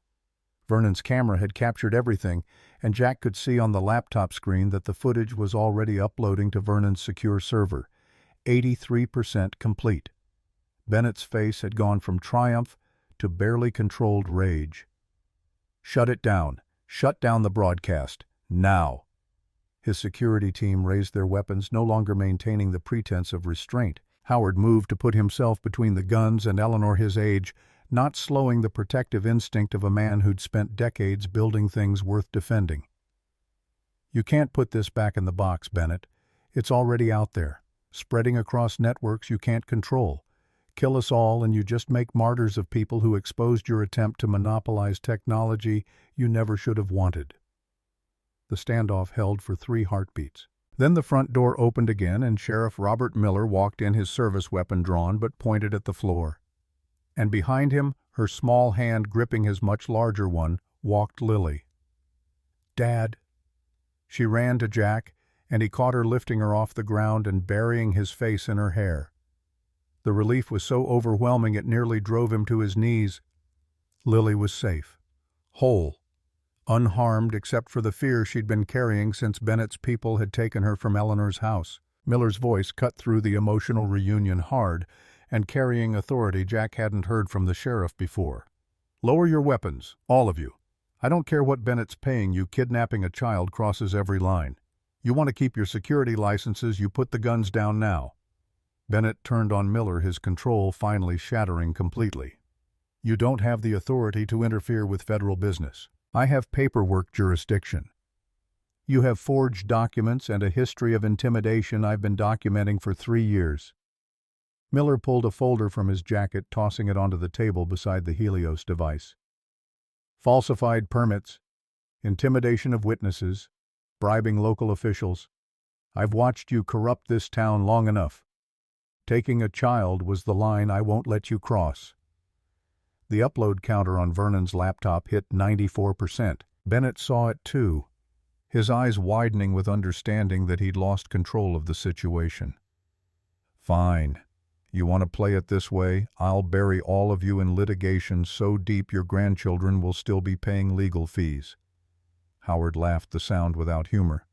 Vernon's camera had captured everything, and Jack could see on the laptop screen that the footage was already uploading to Vernon's secure server. 83% complete. Bennett's face had gone from triumph to barely controlled rage. Shut it down. Shut down the broadcast. Now. His security team raised their weapons, no longer maintaining the pretense of restraint. Howard moved to put himself between the guns and Eleanor, his age, not slowing the protective instinct of a man who'd spent decades building things worth defending. You can't put this back in the box, Bennett. It's already out there, spreading across networks you can't control. Kill us all and you just make martyrs of people who exposed your attempt to monopolize technology you never should have wanted. The standoff held for 3 heartbeats. Then the front door opened again and Sheriff Robert Miller walked in, his service weapon drawn but pointed at the floor. And behind him, her small hand gripping his much larger one, walked Lily. "Dad." She ran to Jack, and he caught her, lifting her off the ground and burying his face in her hair. The relief was so overwhelming it nearly drove him to his knees. Lily was safe, whole, unharmed except for the fear she'd been carrying since Bennett's people had taken her from Eleanor's house. Miller's voice cut through the emotional reunion hard, and carrying authority Jack hadn't heard from the sheriff before. "Lower your weapons, all of you. I don't care what Bennett's paying you, kidnapping a child crosses every line. You want to keep your security licenses, you put the guns down now." Bennett turned on Miller, his control finally shattering completely. "You don't have the authority to interfere with federal business. I have paperwork jurisdiction. You have forged documents and a history of intimidation I've been documenting for 3 years. Miller pulled a folder from his jacket, tossing it onto the table beside the Helios device. "Falsified permits, intimidation of witnesses, bribing local officials. I've watched you corrupt this town long enough. Taking a child was the line I won't let you cross." The upload counter on Vernon's laptop hit 94%. Bennett saw it too, his eyes widening with understanding that he'd lost control of the situation. "Fine. You want to play it this way? I'll bury all of you in litigation so deep your grandchildren will still be paying legal fees." Howard laughed, the sound without humor.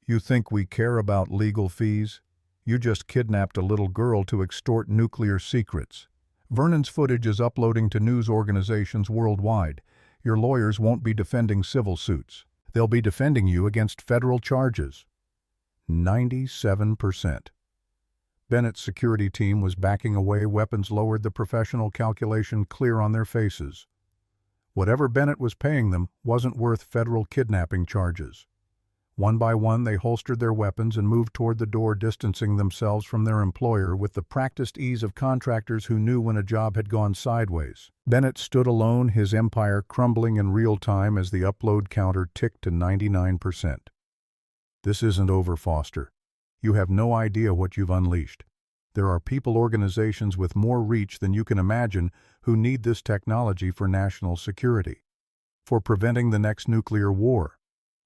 "You think we care about legal fees? You just kidnapped a little girl to extort nuclear secrets. Vernon's footage is uploading to news organizations worldwide. Your lawyers won't be defending civil suits. They'll be defending you against federal charges." 97%. Bennett's security team was backing away, weapons lowered, the professional calculation clear on their faces. Whatever Bennett was paying them wasn't worth federal kidnapping charges. One by one, they holstered their weapons and moved toward the door, distancing themselves from their employer with the practiced ease of contractors who knew when a job had gone sideways. Bennett stood alone, his empire crumbling in real time as the upload counter ticked to 99%. This isn't over, Foster. You have no idea what you've unleashed. There are organizations with more reach than you can imagine who need this technology for national security, for preventing the next nuclear war.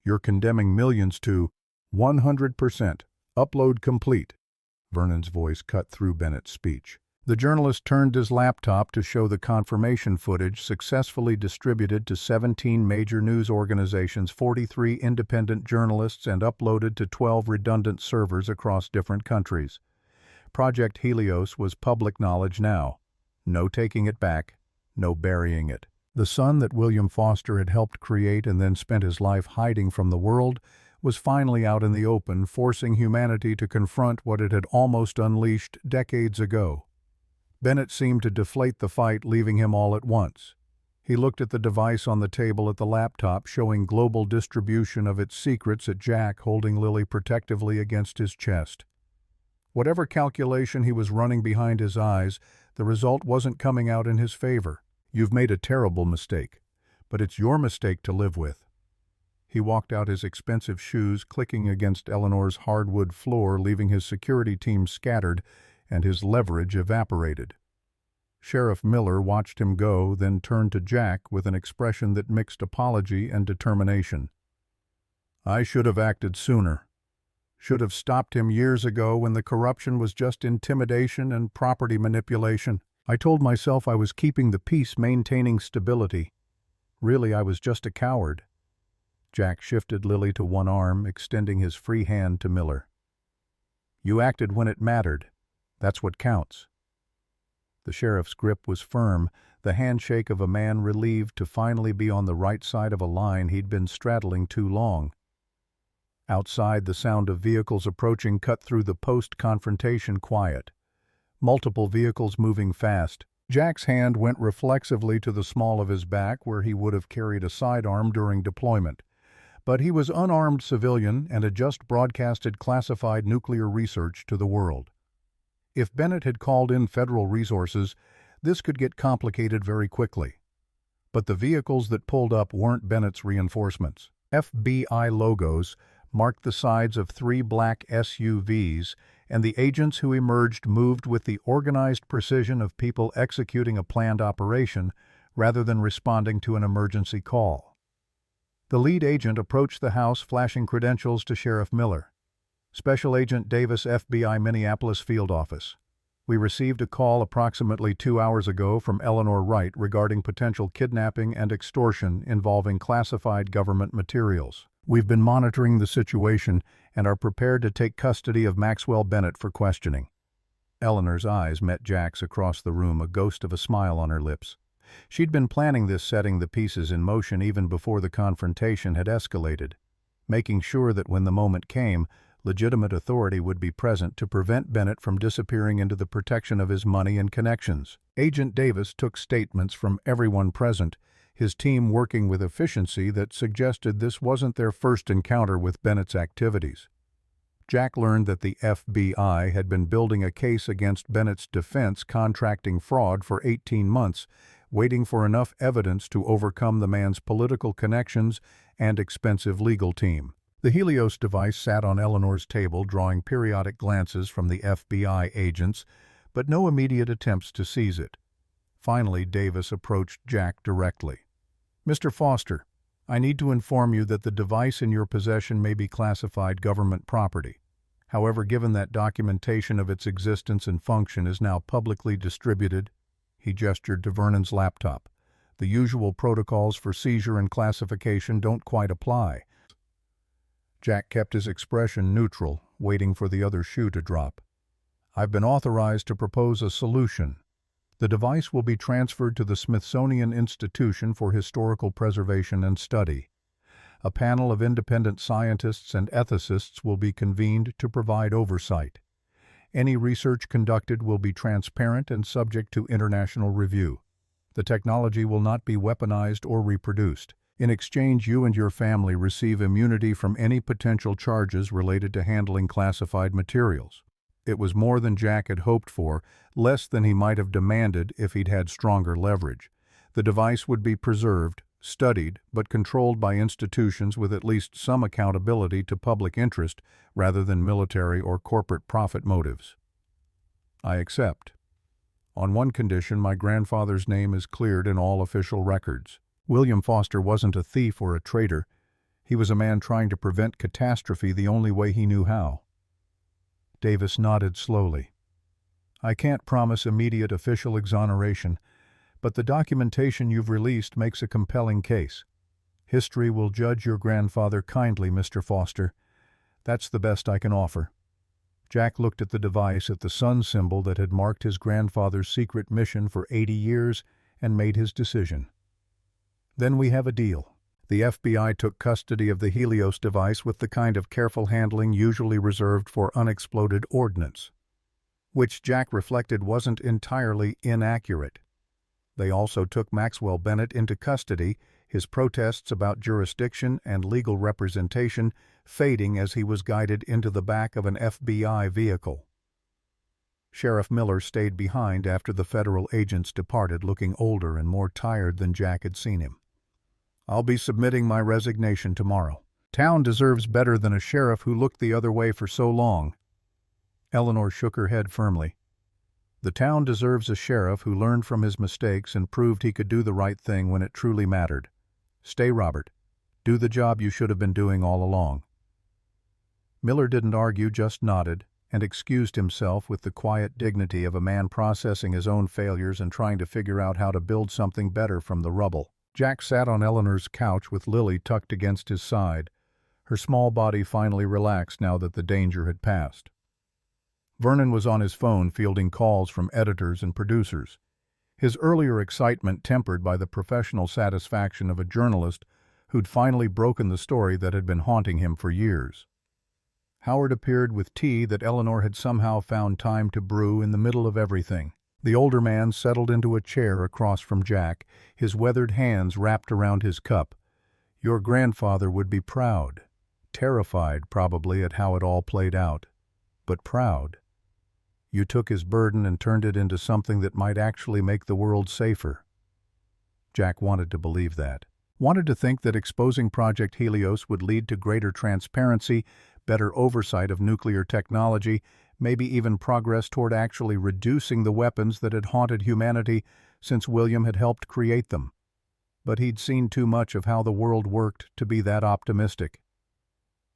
You're condemning millions to 100%. Upload complete. Vernon's voice cut through Bennett's speech. The journalist turned his laptop to show the confirmation footage successfully distributed to 17 major news organizations, 43 independent journalists, and uploaded to 12 redundant servers across different countries. Project Helios was public knowledge now. No taking it back, no burying it. The sun that William Foster had helped create and then spent his life hiding from the world was finally out in the open, forcing humanity to confront what it had almost unleashed decades ago. Bennett seemed to deflate the fight, leaving him all at once. He looked at the device on the table at the laptop, showing global distribution of its secrets, at Jack, holding Lily protectively against his chest. Whatever calculation he was running behind his eyes, the result wasn't coming out in his favor. You've made a terrible mistake, but it's your mistake to live with. He walked out, his expensive shoes clicking against Eleanor's hardwood floor, leaving his security team scattered and his leverage evaporated. Sheriff Miller watched him go, then turned to Jack with an expression that mixed apology and determination. I should have acted sooner. Should have stopped him years ago when the corruption was just intimidation and property manipulation. I told myself I was keeping the peace, maintaining stability. Really, I was just a coward. Jack shifted Lily to one arm, extending his free hand to Miller. You acted when it mattered. That's what counts. The sheriff's grip was firm, the handshake of a man relieved to finally be on the right side of a line he'd been straddling too long. Outside, the sound of vehicles approaching cut through the post-confrontation quiet. Multiple vehicles moving fast. Jack's hand went reflexively to the small of his back, where he would have carried a sidearm during deployment. But he was unarmed civilian and had just broadcasted classified nuclear research to the world. If Bennett had called in federal resources, this could get complicated very quickly. But the vehicles that pulled up weren't Bennett's reinforcements. FBI logos marked the sides of 3 black SUVs, and the agents who emerged moved with the organized precision of people executing a planned operation rather than responding to an emergency call. The lead agent approached the house, flashing credentials to Sheriff Miller. Special Agent Davis, FBI Minneapolis Field Office. We received a call approximately 2 hours ago from Eleanor Wright regarding potential kidnapping and extortion involving classified government materials. We've been monitoring the situation and are prepared to take custody of Maxwell Bennett for questioning. Eleanor's eyes met Jack's across the room, a ghost of a smile on her lips. She'd been planning this, setting the pieces in motion even before the confrontation had escalated, making sure that when the moment came, legitimate authority would be present to prevent Bennett from disappearing into the protection of his money and connections. Agent Davis took statements from everyone present, his team working with efficiency that suggested this wasn't their first encounter with Bennett's activities. Jack learned that the FBI had been building a case against Bennett's defense, contracting fraud for 18 months, waiting for enough evidence to overcome the man's political connections and expensive legal team. The Helios device sat on Eleanor's table, drawing periodic glances from the FBI agents, but no immediate attempts to seize it. Finally, Davis approached Jack directly. Mr. Foster, I need to inform you that the device in your possession may be classified government property. However, given that documentation of its existence and function is now publicly distributed, he gestured to Vernon's laptop, the usual protocols for seizure and classification don't quite apply. Jack kept his expression neutral, waiting for the other shoe to drop. I've been authorized to propose a solution. The device will be transferred to the Smithsonian Institution for Historical Preservation and Study. A panel of independent scientists and ethicists will be convened to provide oversight. Any research conducted will be transparent and subject to international review. The technology will not be weaponized or reproduced. In exchange, you and your family receive immunity from any potential charges related to handling classified materials. It was more than Jack had hoped for, less than he might have demanded if he'd had stronger leverage. The device would be preserved, studied, but controlled by institutions with at least some accountability to public interest rather than military or corporate profit motives. I accept. On one condition, my grandfather's name is cleared in all official records. William Foster wasn't a thief or a traitor. He was a man trying to prevent catastrophe the only way he knew how. Davis nodded slowly. I can't promise immediate official exoneration, but the documentation you've released makes a compelling case. History will judge your grandfather kindly, Mr. Foster. That's the best I can offer. Jack looked at the device, at the sun symbol that had marked his grandfather's secret mission for 80 years, and made his decision. Then we have a deal. The FBI took custody of the Helios device with the kind of careful handling usually reserved for unexploded ordnance, which Jack reflected wasn't entirely inaccurate. They also took Maxwell Bennett into custody, his protests about jurisdiction and legal representation fading as he was guided into the back of an FBI vehicle. Sheriff Miller stayed behind after the federal agents departed, looking older and more tired than Jack had seen him. I'll be submitting my resignation tomorrow. Town deserves better than a sheriff who looked the other way for so long. Eleanor shook her head firmly. The town deserves a sheriff who learned from his mistakes and proved he could do the right thing when it truly mattered. Stay, Robert. Do the job you should have been doing all along. Miller didn't argue, just nodded, and excused himself with the quiet dignity of a man processing his own failures and trying to figure out how to build something better from the rubble. Jack sat on Eleanor's couch with Lily tucked against his side. Her small body finally relaxed now that the danger had passed. Vernon was on his phone fielding calls from editors and producers, his earlier excitement tempered by the professional satisfaction of a journalist who'd finally broken the story that had been haunting him for years. Howard appeared with tea that Eleanor had somehow found time to brew in the middle of everything. The older man settled into a chair across from Jack, his weathered hands wrapped around his cup. Your grandfather would be proud, terrified probably at how it all played out, but proud. You took his burden and turned it into something that might actually make the world safer. Jack wanted to believe that. Wanted to think that exposing Project Helios would lead to greater transparency, better oversight of nuclear technology, maybe even progress toward actually reducing the weapons that had haunted humanity since William had helped create them. But he'd seen too much of how the world worked to be that optimistic.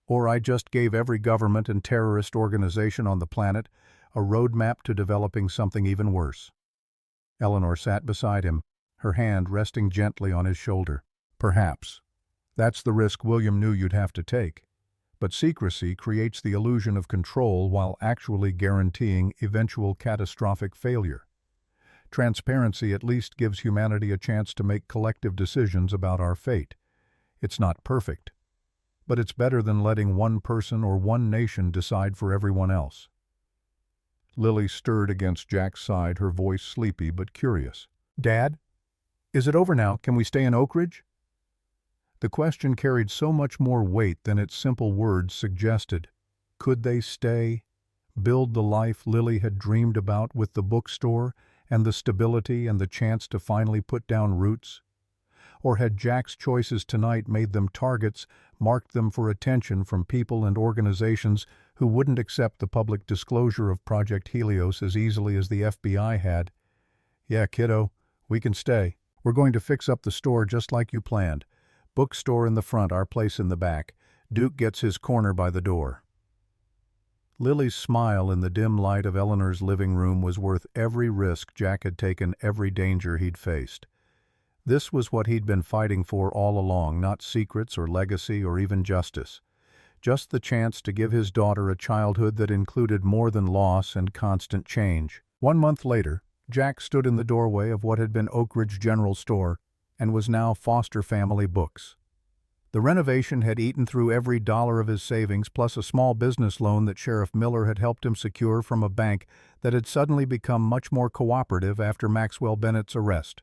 Or I just gave every government and terrorist organization on the planet a roadmap to developing something even worse. Eleanor sat beside him, her hand resting gently on his shoulder. Perhaps. That's the risk William knew you'd have to take. But secrecy creates the illusion of control while actually guaranteeing eventual catastrophic failure. Transparency at least gives humanity a chance to make collective decisions about our fate. It's not perfect, but it's better than letting one person or one nation decide for everyone else. Lily stirred against Jack's side, her voice sleepy but curious. Dad? Is it over now? Can we stay in Oak Ridge? The question carried so much more weight than its simple words suggested. Could they stay? Build the life Lily had dreamed about with the bookstore and the stability and the chance to finally put down roots? Or had Jack's choices tonight made them targets, marked them for attention from people and organizations who wouldn't accept the public disclosure of Project Helios as easily as the FBI had? Yeah, kiddo, we can stay. We're going to fix up the store just like you planned. Bookstore in the front, our place in the back. Duke gets his corner by the door. Lily's smile in the dim light of Eleanor's living room was worth every risk Jack had taken, every danger he'd faced. This was what he'd been fighting for all along, not secrets or legacy or even justice. Just the chance to give his daughter a childhood that included more than loss and constant change. 1 month later, Jack stood in the doorway of what had been Oak Ridge General Store and was now Foster Family Books. The renovation had eaten through every dollar of his savings, plus a small business loan that Sheriff Miller had helped him secure from a bank that had suddenly become much more cooperative after Maxwell Bennett's arrest.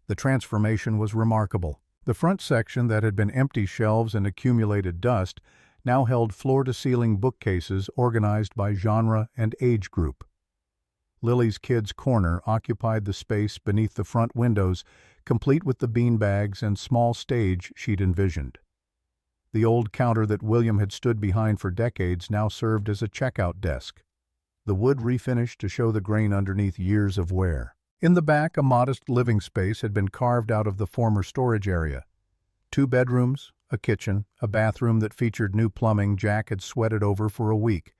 The transformation was remarkable. The front section that had been empty shelves and accumulated dust now held floor-to-ceiling bookcases organized by genre and age group. Lily's Kids' Corner occupied the space beneath the front windows, complete with the beanbags and small stage she'd envisioned. The old counter that William had stood behind for decades now served as a checkout desk, the wood refinished to show the grain underneath years of wear. In the back, a modest living space had been carved out of the former storage area. 2 bedrooms, a kitchen, a bathroom that featured new plumbing Jack had sweated over for a week.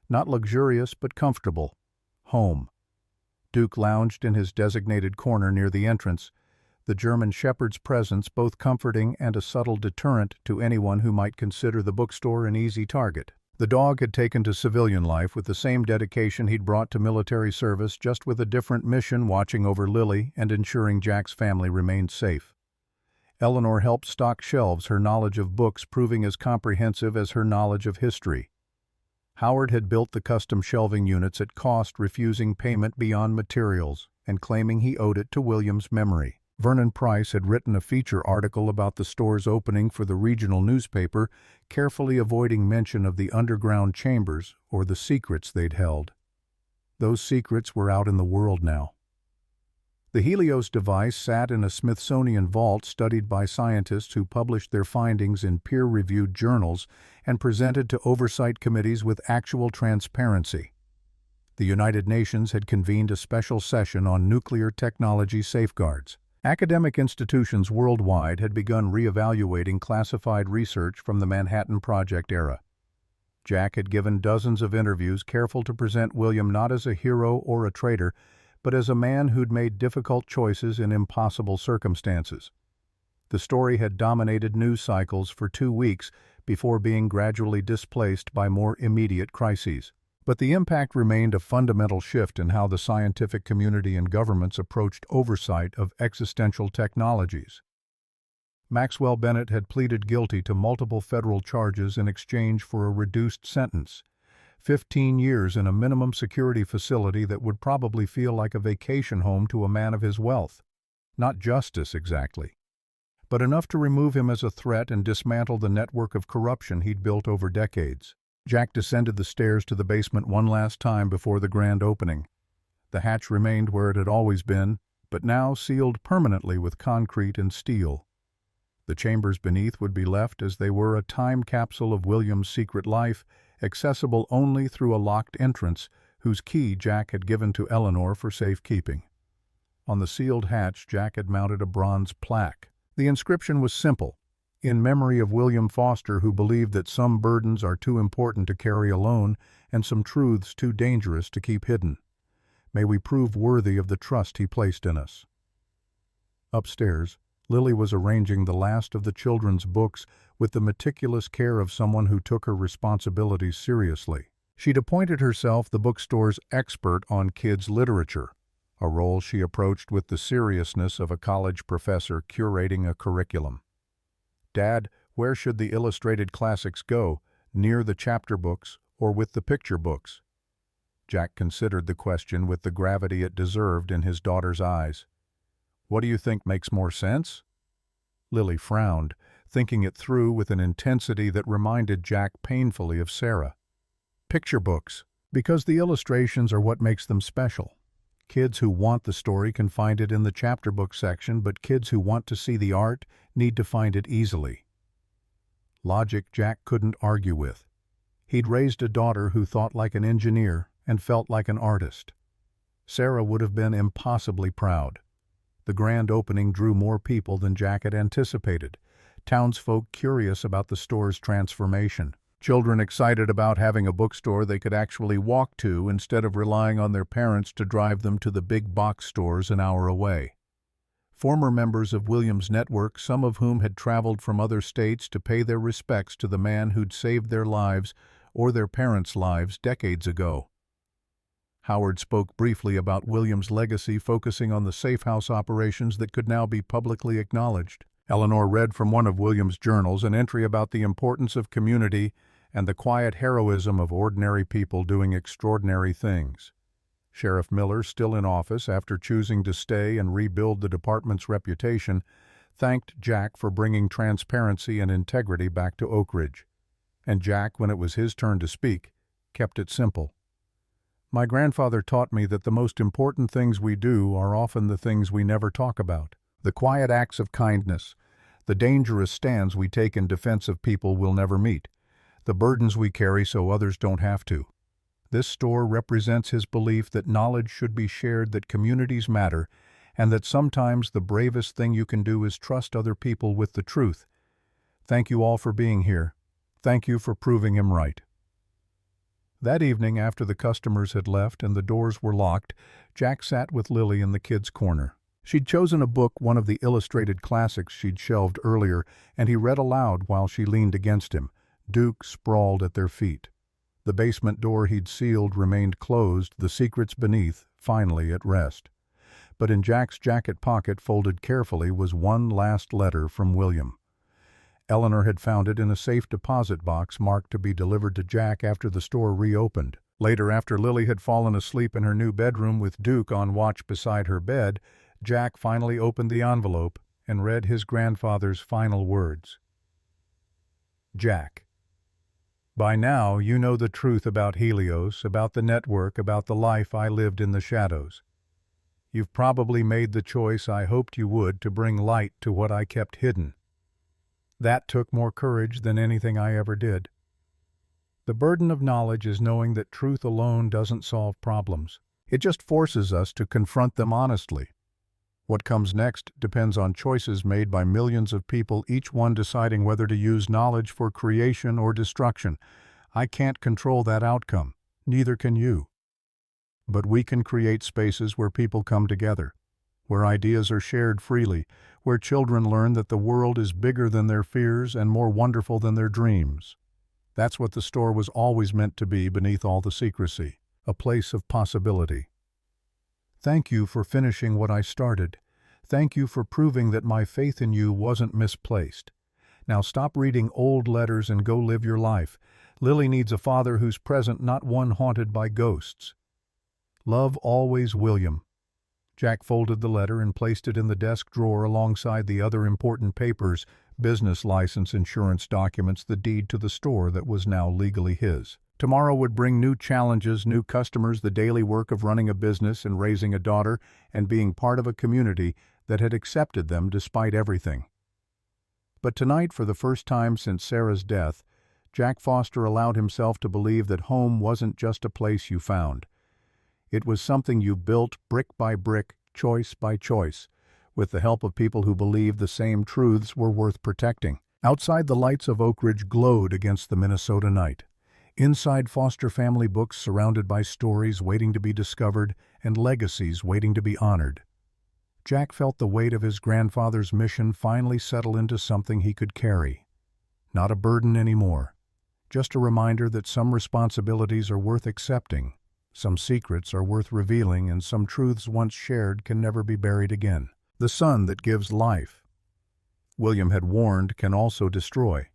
Not luxurious, but comfortable. Home. Duke lounged in his designated corner near the entrance, the German Shepherd's presence both comforting and a subtle deterrent to anyone who might consider the bookstore an easy target. The dog had taken to civilian life with the same dedication he'd brought to military service, just with a different mission, watching over Lily and ensuring Jack's family remained safe. Eleanor helped stock shelves, her knowledge of books proving as comprehensive as her knowledge of history. Howard had built the custom shelving units at cost, refusing payment beyond materials and claiming he owed it to William's memory. Vernon Price had written a feature article about the store's opening for the regional newspaper, carefully avoiding mention of the underground chambers or the secrets they'd held. Those secrets were out in the world now. The Helios device sat in a Smithsonian vault studied by scientists who published their findings in peer-reviewed journals and presented to oversight committees with actual transparency. The United Nations had convened a special session on nuclear technology safeguards. Academic institutions worldwide had begun re-evaluating classified research from the Manhattan Project era. Jack had given dozens of interviews, careful to present William not as a hero or a traitor, but as a man who'd made difficult choices in impossible circumstances. The story had dominated news cycles for 2 weeks before being gradually displaced by more immediate crises. But the impact remained a fundamental shift in how the scientific community and governments approached oversight of existential technologies. Maxwell Bennett had pleaded guilty to multiple federal charges in exchange for a reduced sentence, 15 years in a minimum security facility that would probably feel like a vacation home to a man of his wealth. Not justice, exactly, but enough to remove him as a threat and dismantle the network of corruption he'd built over decades. Jack descended the stairs to the basement one last time before the grand opening. The hatch remained where it had always been, but now sealed permanently with concrete and steel. The chambers beneath would be left as they were, a time capsule of William's secret life, accessible only through a locked entrance whose key Jack had given to Eleanor for safekeeping. On the sealed hatch, Jack had mounted a bronze plaque. The inscription was simple: in memory of William Foster, who believed that some burdens are too important to carry alone and some truths too dangerous to keep hidden. May we prove worthy of the trust he placed in us. Upstairs, Lily was arranging the last of the children's books with the meticulous care of someone who took her responsibilities seriously. She'd appointed herself the bookstore's expert on kids' literature, a role she approached with the seriousness of a college professor curating a curriculum. "Dad, where should the illustrated classics go, near the chapter books or with the picture books?" Jack considered the question with the gravity it deserved in his daughter's eyes. "What do you think makes more sense?" Lily frowned, thinking it through with an intensity that reminded Jack painfully of Sarah. "Picture books, because the illustrations are what makes them special. Kids who want the story can find it in the chapter book section, but kids who want to see the art need to find it easily." Logic Jack couldn't argue with. He'd raised a daughter who thought like an engineer and felt like an artist. Sarah would have been impossibly proud. The grand opening drew more people than Jack had anticipated. Townsfolk curious about the store's transformation. Children excited about having a bookstore they could actually walk to instead of relying on their parents to drive them to the big box stores an hour away. Former members of William's network, some of whom had traveled from other states to pay their respects to the man who'd saved their lives or their parents' lives decades ago. Howard spoke briefly about William's legacy, focusing on the safe house operations that could now be publicly acknowledged. Eleanor read from one of William's journals an entry about the importance of community and the quiet heroism of ordinary people doing extraordinary things. Sheriff Miller, still in office after choosing to stay and rebuild the department's reputation, thanked Jack for bringing transparency and integrity back to Oak Ridge. And Jack, when it was his turn to speak, kept it simple. My grandfather taught me that the most important things we do are often the things we never talk about. The quiet acts of kindness, the dangerous stands we take in defense of people we'll never meet, the burdens we carry so others don't have to. This store represents his belief that knowledge should be shared, that communities matter, and that sometimes the bravest thing you can do is trust other people with the truth. Thank you all for being here. Thank you for proving him right. That evening, after the customers had left and the doors were locked, Jack sat with Lily in the kids' corner. She'd chosen a book, one of the illustrated classics she'd shelved earlier, and he read aloud while she leaned against him. Duke sprawled at their feet. The basement door he'd sealed remained closed, the secrets beneath, finally at rest. But in Jack's jacket pocket, folded carefully, was one last letter from William. Eleanor had found it in a safe deposit box marked to be delivered to Jack after the store reopened. Later, after Lily had fallen asleep in her new bedroom with Duke on watch beside her bed, Jack finally opened the envelope and read his grandfather's final words. Jack, by now you know the truth about Helios, about the network, about the life I lived in the shadows. You've probably made the choice I hoped you would to bring light to what I kept hidden. That took more courage than anything I ever did. The burden of knowledge is knowing that truth alone doesn't solve problems. It just forces us to confront them honestly. What comes next depends on choices made by millions of people, each one deciding whether to use knowledge for creation or destruction. I can't control that outcome. Neither can you. But we can create spaces where people come together, where ideas are shared freely, where children learn that the world is bigger than their fears and more wonderful than their dreams. That's what the store was always meant to be beneath all the secrecy, a place of possibility. Thank you for finishing what I started. Thank you for proving that my faith in you wasn't misplaced. Now stop reading old letters and go live your life. Lily needs a father who's present, not one haunted by ghosts. Love always, William. Jack folded the letter and placed it in the desk drawer alongside the other important papers, business license, insurance documents, the deed to the store that was now legally his. Tomorrow would bring new challenges, new customers, the daily work of running a business and raising a daughter and being part of a community that had accepted them despite everything. But tonight, for the first time since Sarah's death, Jack Foster allowed himself to believe that home wasn't just a place you found. It was something you built brick by brick, choice by choice, with the help of people who believed the same truths were worth protecting. Outside, the lights of Oak Ridge glowed against the Minnesota night. Inside, Foster family books surrounded by stories waiting to be discovered and legacies waiting to be honored. Jack felt the weight of his grandfather's mission finally settle into something he could carry. Not a burden anymore. Just a reminder that some responsibilities are worth accepting, some secrets are worth revealing, and some truths once shared can never be buried again. The sun that gives life, William had warned, can also destroy.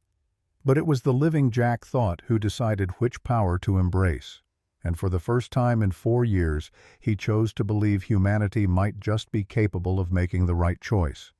But it was the living Jack thought who decided which power to embrace. And for the first time in 4 years, he chose to believe humanity might just be capable of making the right choice.